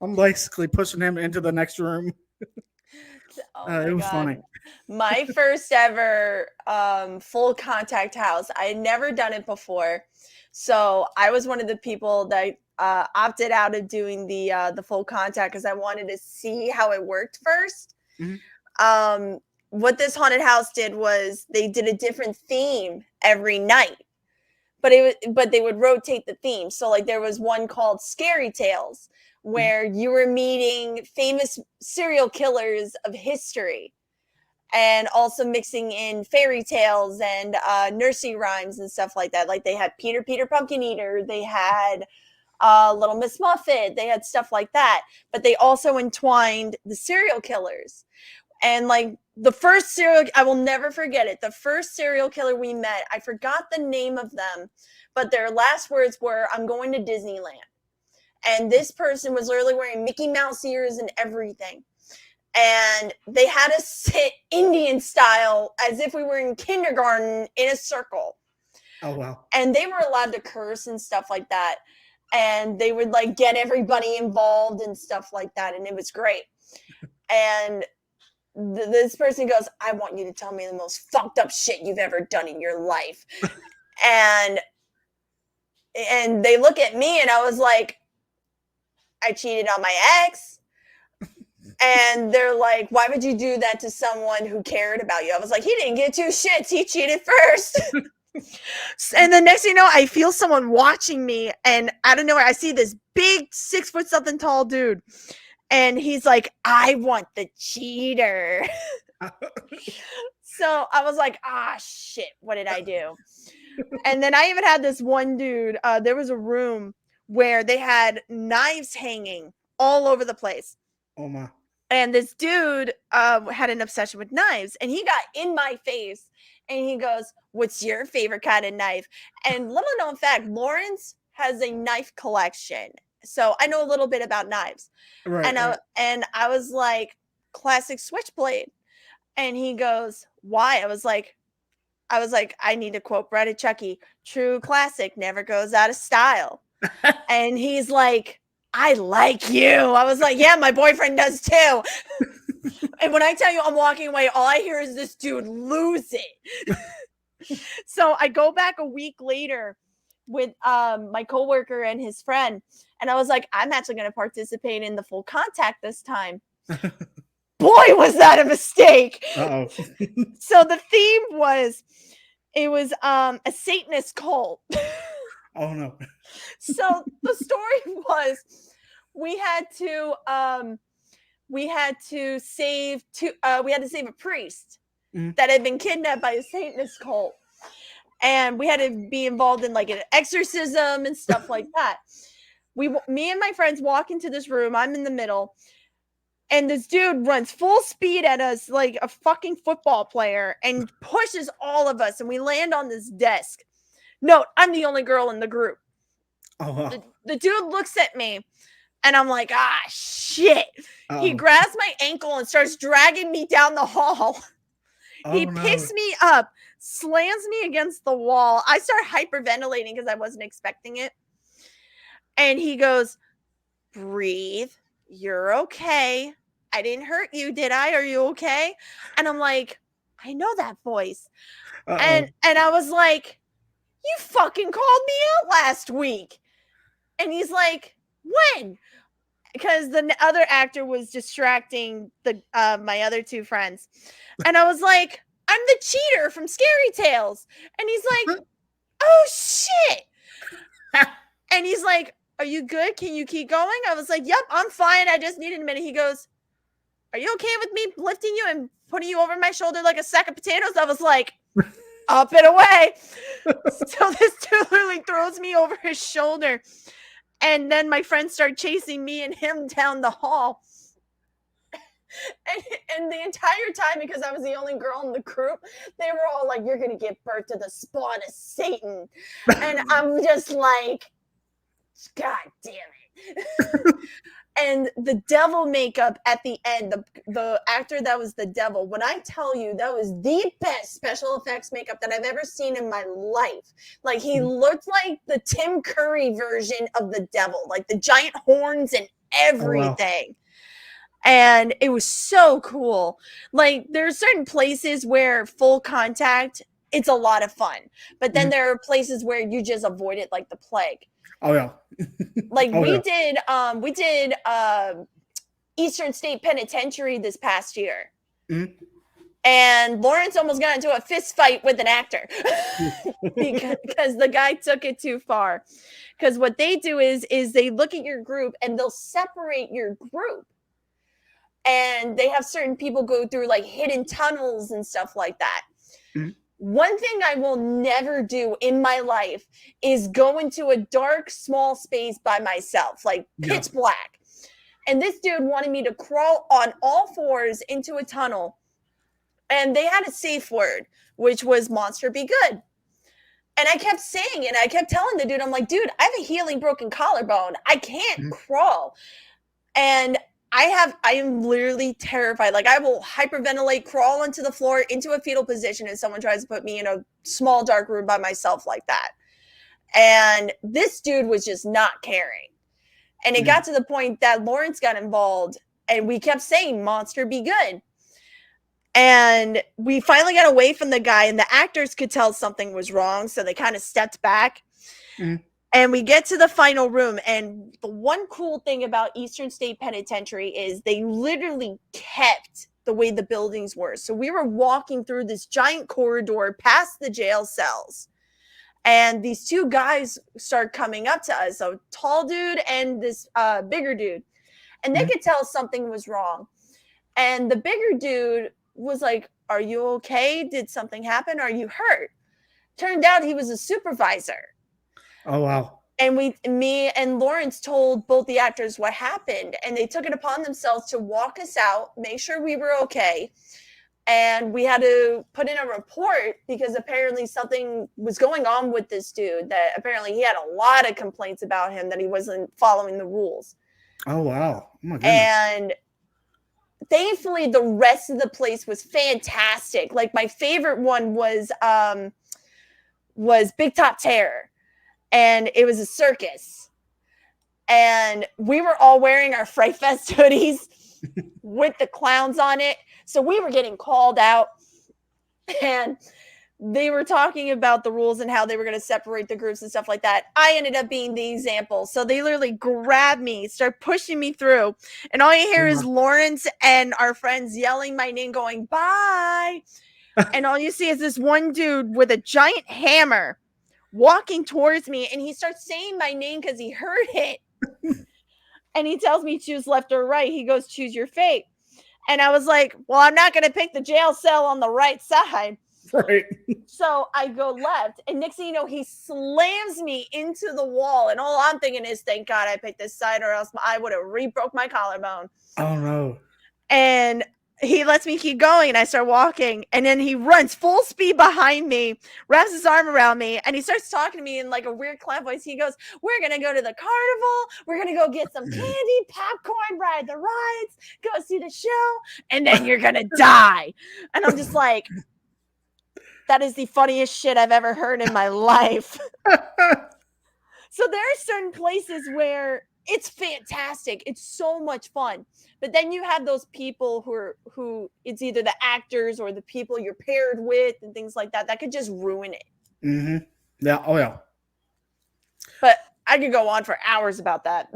I'm basically pushing him into the next room. Oh It my was funny. god. My first ever full contact house. I had never done it before. So I was one of the people that opted out of doing the full contact because I wanted to see how it worked first. Hmm. Um, what this haunted house did was they did a different theme every night. But they would rotate the theme. So like there was one called Scary Tales where you were meeting famous serial killers of history and also mixing in fairy tales and nursery rhymes and stuff like that. Like they had Peter Pumpkin Eater, they had Little Miss Muffet, they had stuff like that. But they also entwined the serial killers. And like the first I will never forget it. The first serial killer we met, I forgot the name of them, but their last words were, "I'm going to Disneyland." And this person was literally wearing Mickey Mouse ears and everything. And they had us sit Indian style as if we were in kindergarten in a circle. Oh wow. And they were allowed to curse and stuff like that. And they would like get everybody involved and stuff like that. And it was great. And this person goes, "I want you to tell me the most fucked up shit you've ever done in your life." and they look at me and I was like, "I cheated on my ex." And they're like, "Why would you do that to someone who cared about you?" I was like, "He didn't get two shits. He cheated first." And the next thing you know, I feel someone watching me, and out of nowhere, I see this big 6 foot something tall dude. And he's like, "I want the cheater." So I was like, "Ah, shit, what did I do?" And then I even had this one dude, there was a room where they had knives hanging all over the place. Oh my. And this dude had an obsession with knives, and he got in my face and he goes, "What's your favorite kind of knife?" And little known fact, Lawrence has a knife collection. So I know a little bit about knives. Right. Right. And I was like, "Classic switchblade." And he goes, "Why?" I was like, I need to quote Brad and Chucky, "True classic never goes out of style." And he's like, "I like you." I was like, "Yeah, my boyfriend does too." And when I tell you I'm walking away, all I hear is this dude lose it. So I go back a week later with my coworker and his friend, and I was like, "I'm actually going to participate in the full contact this time." Boy, was that a mistake. Uh oh. So the theme was, it was a Satanist cult. Oh no. So the story was, we had to save a priest that had been kidnapped by a Satanist cult, and we had to be involved in like an exorcism and stuff like that. Me and my friends walk into this room. I'm in the middle, and this dude runs full speed at us like a fucking football player and pushes all of us, and we land on this desk. Note, I'm the only girl in the group. Oh wow. The dude looks at me And I'm like, ah, shit. He grabs my ankle and starts dragging me down the hall. He picks me up, slams me against the wall. I start hyperventilating because I wasn't expecting it. And he goes, breathe. You're okay. I didn't hurt you, did I? Are you okay? And I'm like, I know that voice. And I was like, you fucking called me out last week. And he's like, when? Because the other actor was distracting the my other two friends. And I was like, I'm the cheater from Scary Tales. And he's like, oh shit. And he's like, are you good? Can you keep going? I was like, yep, I'm fine. I just needed a minute. He goes, are you okay with me lifting you and putting you over my shoulder like a sack of potatoes? I was like, up and away. So this dude literally throws me over his shoulder. And then my friends start chasing me and him down the hall. And the entire time, because I was the only girl in the group, they were all like, you're going to give birth to the spawn of Satan. And I'm just like, God damn it. And the devil makeup at the end, the actor that was the devil, when I tell you that was the best special effects makeup that I've ever seen in my life. Like, he looked like the Tim Curry version of the devil, like the giant horns and everything. Oh, wow. And it was so cool. Like, there are certain places where full contact, it's a lot of fun. But then there are places where you just avoid it like the plague. Oh yeah. Like we did Eastern State Penitentiary this past year. And Lawrence almost got into a fist fight with an actor because the guy took it too far. Because what they do is they look at your group and they'll separate your group. And they have certain people go through like hidden tunnels and stuff like that. One thing I will never do in my life is go into a dark, small space by myself, like pitch black. And this dude wanted me to crawl on all fours into a tunnel. And they had a safe word, which was monster be good. And I kept saying it. I kept telling the dude, I'm like, dude, I have a healing broken collarbone. I can't crawl. And I am literally terrified. Like, I will hyperventilate, crawl onto the floor, into a fetal position if someone tries to put me in a small, dark room by myself like that. And this dude was just not caring. And it got to the point that Lawrence got involved, and we kept saying, monster, be good. And we finally got away from the guy, and the actors could tell something was wrong, so they kind of stepped back. And we get to the final room, and the one cool thing about Eastern State Penitentiary is they literally kept the way the buildings were. So we were walking through this giant corridor past the jail cells, and these two guys start coming up to us, a tall dude and this bigger dude, and they could tell something was wrong. And the bigger dude was like, are you okay? Did something happen? Are you hurt? Turned out he was a supervisor. Oh, wow. And me and Lawrence told both the actors what happened, and they took it upon themselves to walk us out, make sure we were okay. And we had to put in a report because apparently something was going on with this dude, that apparently he had a lot of complaints about him, that he wasn't following the rules. Oh, wow. Oh, my goodness. And thankfully, the rest of the place was fantastic. Like, my favorite one was Big Top Terror. And it was a circus. And we were all wearing our Fright Fest hoodies with the clowns on it. So we were getting called out. And they were talking about the rules and how they were going to separate the groups and stuff like that. I ended up being the example. So they literally grabbed me, start pushing me through. And all you hear is Lawrence and our friends yelling my name, going, bye. And all you see is this one dude with a giant hammer walking towards me, and he starts saying my name because he heard it. And he tells me choose left or right. He goes, choose your fate. And I was like, well, I'm not going to pick the jail cell on the right side. Right. So I go left, and next thing you know, he slams me into the wall. And all I'm thinking is, thank God I picked this side, or else I would have re-broke my collarbone. Oh, no. And he lets me keep going, and I start walking, and then he runs full speed behind me, wraps his arm around me, and he starts talking to me in like a weird clown voice. He goes, "We're gonna go to the carnival, we're gonna go get some candy, popcorn, ride the rides, go see the show, and then you're gonna die." And I'm just like, that is the funniest shit I've ever heard in my life. So there are certain places where it's fantastic. It's so much fun. But then you have those people who it's either the actors or the people you're paired with and things like that could just ruin it. Mm-hmm. Yeah. Oh yeah. But I could go on for hours about that.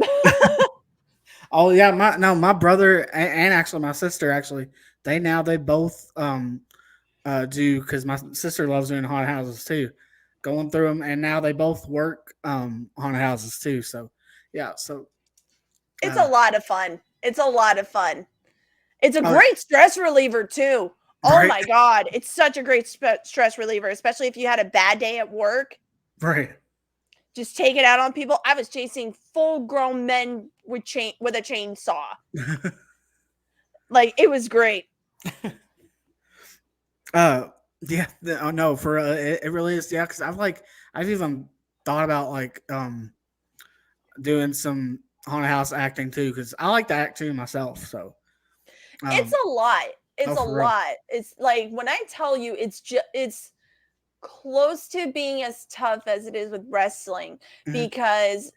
Oh yeah. My brother and actually my sister actually they both do, because my sister loves doing haunted houses too, going through them, and now they both work haunted houses too. So yeah. So It's a lot of fun. It's a lot of fun. It's a Oh, great stress reliever too. Oh right. my God. It's such a great stress reliever, especially if you had a bad day at work. Right. Just take it out on people. I was chasing full-grown men with a chainsaw. Like, it was great. Yeah. Oh no, for it really is. Yeah, because I've even thought about like doing some haunted house acting too, because I like to act too myself. So It's a lot. It's a for real. lot. It's like, when I tell you, it's close to being as tough as it is with wrestling, Mhm. because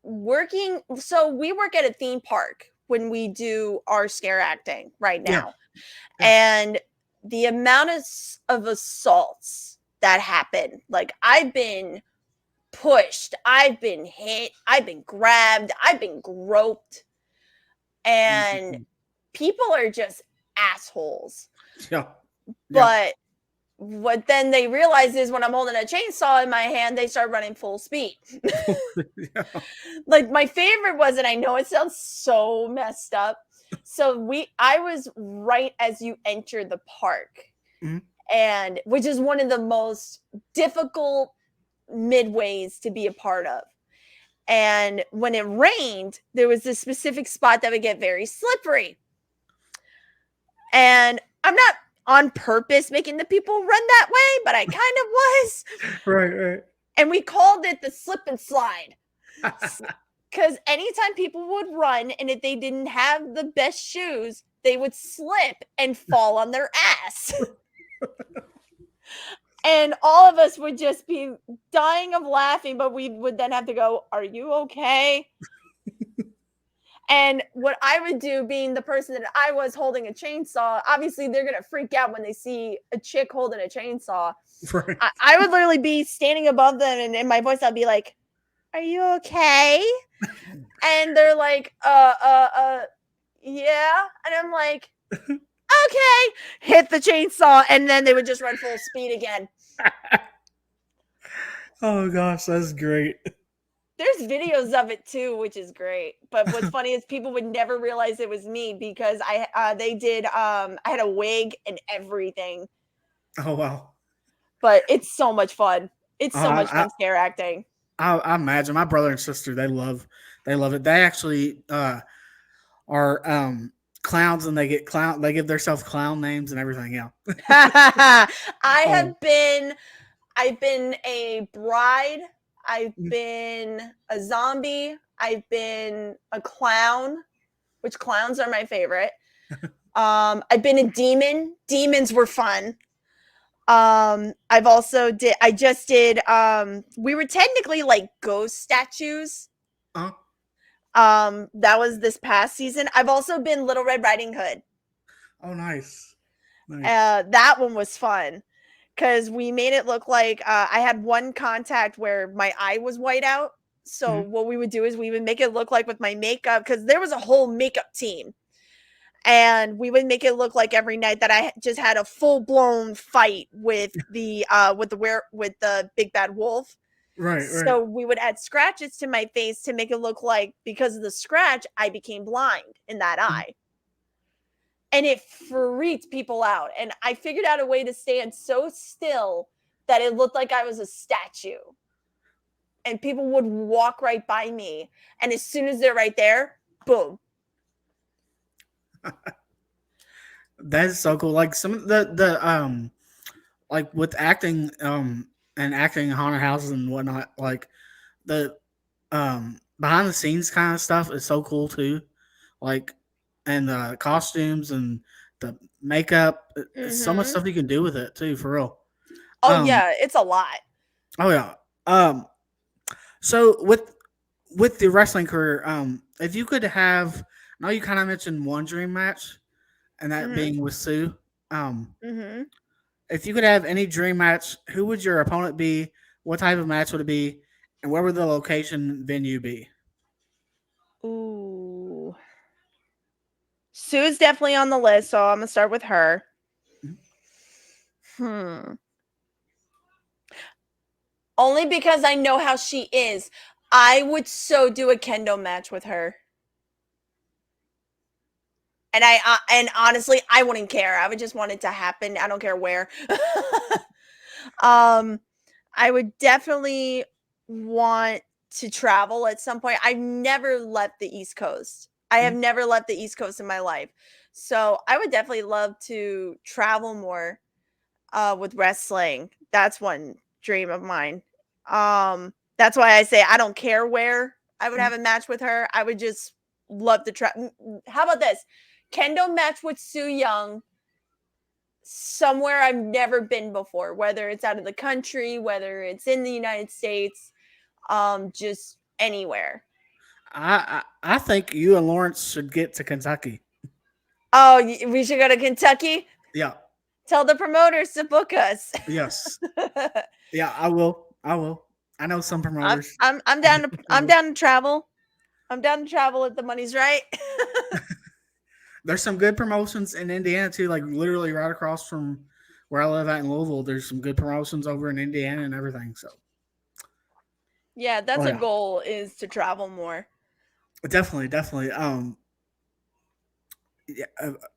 we work at a theme park when we do our scare acting right Yeah. now. Yeah. And the amount of assaults that happen, like, I've been pushed, I've been hit, I've been grabbed, I've been groped, and Mhm. people are just assholes. Yeah. Yeah. But what then they realize is, when I'm holding a chainsaw in my hand, they start running full speed. Yeah. Like, my favorite was, and I know it sounds so messed up. So I was right as you enter the park, Mhm. and which is one of the most difficult midways to be a part of. And when it rained, there was this specific spot that would get very slippery. And I'm not on purpose making the people run that way, but I kind of was. Right. Right. And we called it the slip and slide. Because anytime people would run, and if they didn't have the best shoes, they would slip and fall on their ass. And all of us would just be dying of laughing, but we would then have to go, "Are you okay?" And what I would do, being the person that I was holding a chainsaw, obviously they're going to freak out when they see a chick holding a chainsaw. Right. I would literally be standing above them, and in my voice, I'd be like, "Are you okay?" And they're like, yeah. And I'm like, "Okay." Hit the chainsaw, and then they would just run full speed again. Oh gosh, that's great. There's videos of it too, which is great. But what's funny is people would never realize it was me, because I had a wig and everything. Oh wow. But it's so much fun. It's Oh, so much fun scare acting. I imagine my brother and sister they love it. They actually are clowns, and they give themselves clown names and everything. Yeah. Oh. I've been a bride, I've Mm. been a zombie, I've been a clown, which clowns are my favorite. I've been a demon. Demons were fun. I've also I just did we were technically like ghost statues. Uh-huh. That was this past season. I've also been Little Red Riding Hood. Oh, nice. Nice. That one was fun, because we made it look like I had one contact where my eye was white out. So what we would do is we would make it look like, with my makeup, because there was a whole makeup team, and we would make it look like every night that I just had a full blown fight with the big bad wolf. Right. Right. So we would add scratches to my face to make it look like, because of the scratch, I became blind in that eye. And it freaked people out. And I figured out a way to stand so still that it looked like I was a statue. And people would walk right by me. And as soon as they're right there, boom. That is so cool. Like some of the like with acting and acting in haunted houses and whatnot, like the behind the scenes kind of stuff is so cool too. Like and the costumes and the makeup, so much Mm-hmm. stuff you can do with it too, for real. Oh Um yeah, it's a lot. oh yeah. So with the wrestling career, if you could have, I know you kind of mentioned one dream match, and that Mm-hmm. being with Sue. Um, Mm-hmm. if you could have any dream match, who would your opponent be? What type of match would it be? And where would the location venue be? Ooh. Sue's definitely on the list, so I'm gonna start with her. Hmm. Only because I know how she is. I would so do a kendo match with her. And honestly, I wouldn't care. I would just want it to happen. I don't care where. um I would definitely want to travel at some point. I've never left the East Coast. I have never left the East Coast in my life. So I would definitely love to travel more with wrestling. That's one dream of mine. That's why I say I don't care where I would have a match with her. I would just love to try. How about this? Kendo match with Sue Young somewhere I've never been before, whether it's out of the country, whether it's in the United States, just anywhere. I think you and Lawrence should get to Kentucky. Oh, we should go to Kentucky. Yeah. Tell the promoters to book us. Yes. Yeah. I will. I will. I know some I'm promoters. I'm I'm down to I'm down to travel. I'm down to travel if the money's right. There's some good promotions in Indiana too. Like literally right across from where I live at in Louisville. There's some good promotions over in Indiana and everything. So. Yeah, Oh that's a yeah. goal is to travel more. Definitely. Definitely.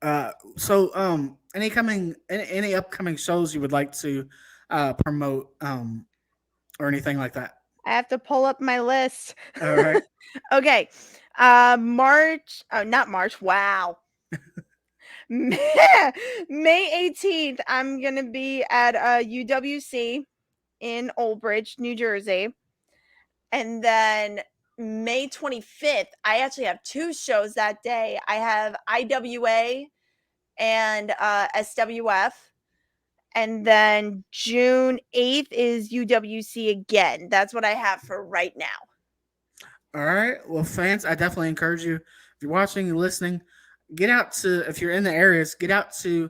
Yeah. Any upcoming shows you would like to promote or anything like that? I have to pull up my list. All right. Okay. March, oh not March. Wow. May 18th, I'm going to be at UWC in Old Bridge, New Jersey. And then May 25th, I actually have two shows that day. I have IWA and SWF. And then June 8th is UWC again. That's what I have for right now. All right. Well, fans, I definitely encourage you. If you're watching and listening, get out to, if you're in the areas, get out to,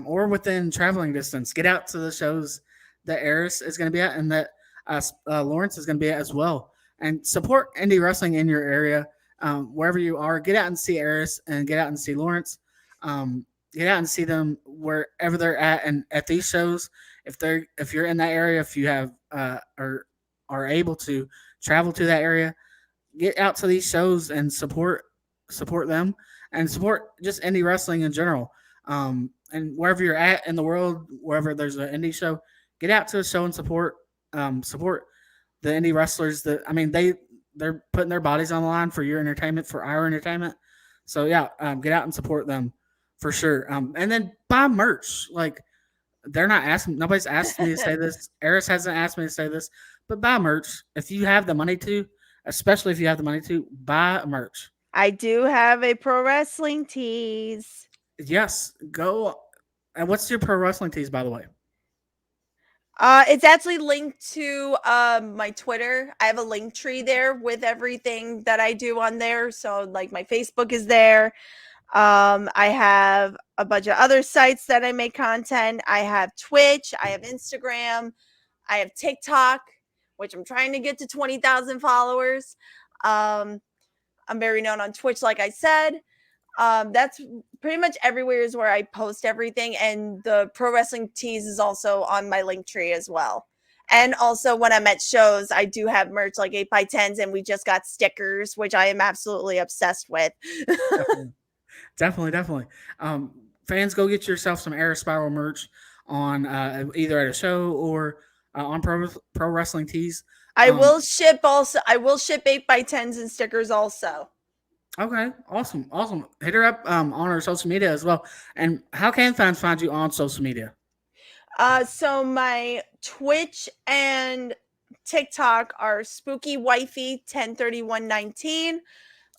or within traveling distance, get out to the shows that Eris is going to be at and that Lawrence is going to be at as well. And support indie wrestling in your area, wherever you are. Get out and see Eris and get out and see Lawrence. Get out and see them wherever they're at. And at these shows, if you're in that area, if you have or are able to travel to that area, get out to these shows and support them and support just indie wrestling in general. And wherever you're at in the world, wherever there's an indie show, get out to the show and support the indie wrestlers. That I mean, they're putting their bodies on the line for your entertainment, for our entertainment. So yeah, get out and support them for sure. And then buy merch. Like they're not asking. Nobody's asked me to say this. Eris hasn't asked me to say this, but buy merch if you have the money to. Especially if you have the money to buy merch. I do have a pro wrestling tees. Yes, go. And what's your pro wrestling tees, by the way? It's actually linked to my Twitter. I have a link tree there with everything that I do on there. So like my Facebook is there. I have a bunch of other sites that I make content. I have Twitch, I have Instagram, I have TikTok, which I'm trying to get to 20,000 followers. I'm very known on Twitch, like I said. That's pretty much everywhere is where I post everything, and the pro wrestling tees is also on my link tree as well. And also when I'm at shows, I do have merch like 8x10s, and we just got stickers, which I am absolutely obsessed with. Definitely. Fans, go get yourself some Eris Spiral merch on either at a show or on pro wrestling tees. I will ship 8x10s and stickers also. Okay, awesome, awesome. Hit her up on her social media as well. And how can fans find you on social media? So my Twitch and TikTok are Spooky Wifey 103119.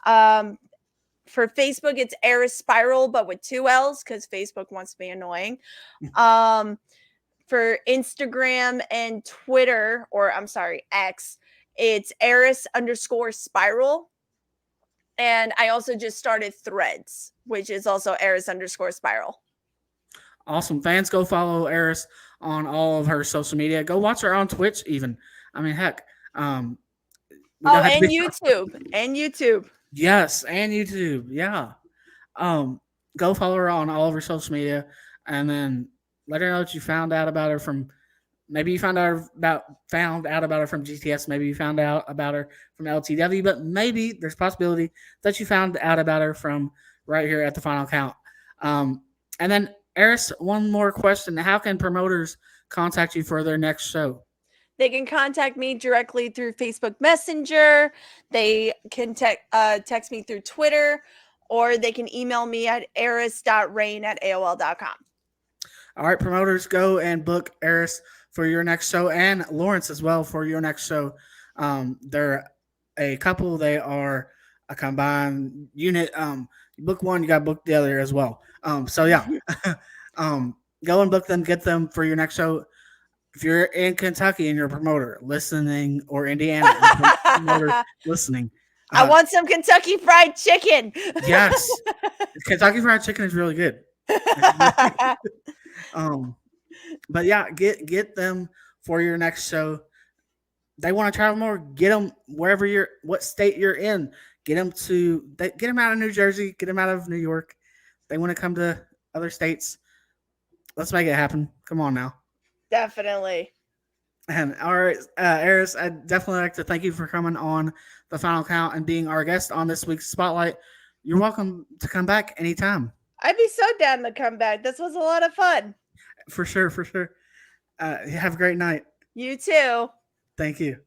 Um, for Facebook, it's Eris Spiral, but with two L's because Facebook wants to be annoying. Um, for Instagram and Twitter, or I'm sorry, X, it's Eris_Spiral. And I also just started Threads, which is also Eris_Spiral. Awesome. Fans, go follow Eris on all of her social media. Go watch her on Twitch, even. I mean, heck, um, we Oh, don't have to and be. YouTube. And YouTube. Yes, and YouTube. Yeah. Um, go follow her on all of her social media, and then let her know that you found out about her from. Maybe you found out about her from GTS. Maybe you found out about her from LTW. But maybe there's a possibility that you found out about her from right here at the Final Count. And then Eris, one more question: how can promoters contact you for their next show? They can contact me directly through Facebook Messenger. They can text me through Twitter, or they can email me at eris.rain@aol.com. All right, promoters, go and book Eris for your next show, and Lawrence as well for your next show. They're a couple. They are a combined unit. You book one, you got to book the other as well. So yeah, go and book them. Get them for your next show. If you're in Kentucky and you're a promoter listening, or Indiana and promoter listening, I want some Kentucky Fried Chicken. yes, Kentucky Fried Chicken is really good. Um, but yeah, get them for your next show. They want to travel more. Get them wherever what state you're in. Get them out of New Jersey. Get them out of New York. They want to come to other states. Let's make it happen. Come on now. Definitely. And all right, Eris, I'd definitely like to thank you for coming on the Final Count and being our guest on this week's Spotlight. You're welcome to come back anytime. I'd be so down to come back. This was a lot of fun. For sure, for sure. Have a great night. You too. Thank you.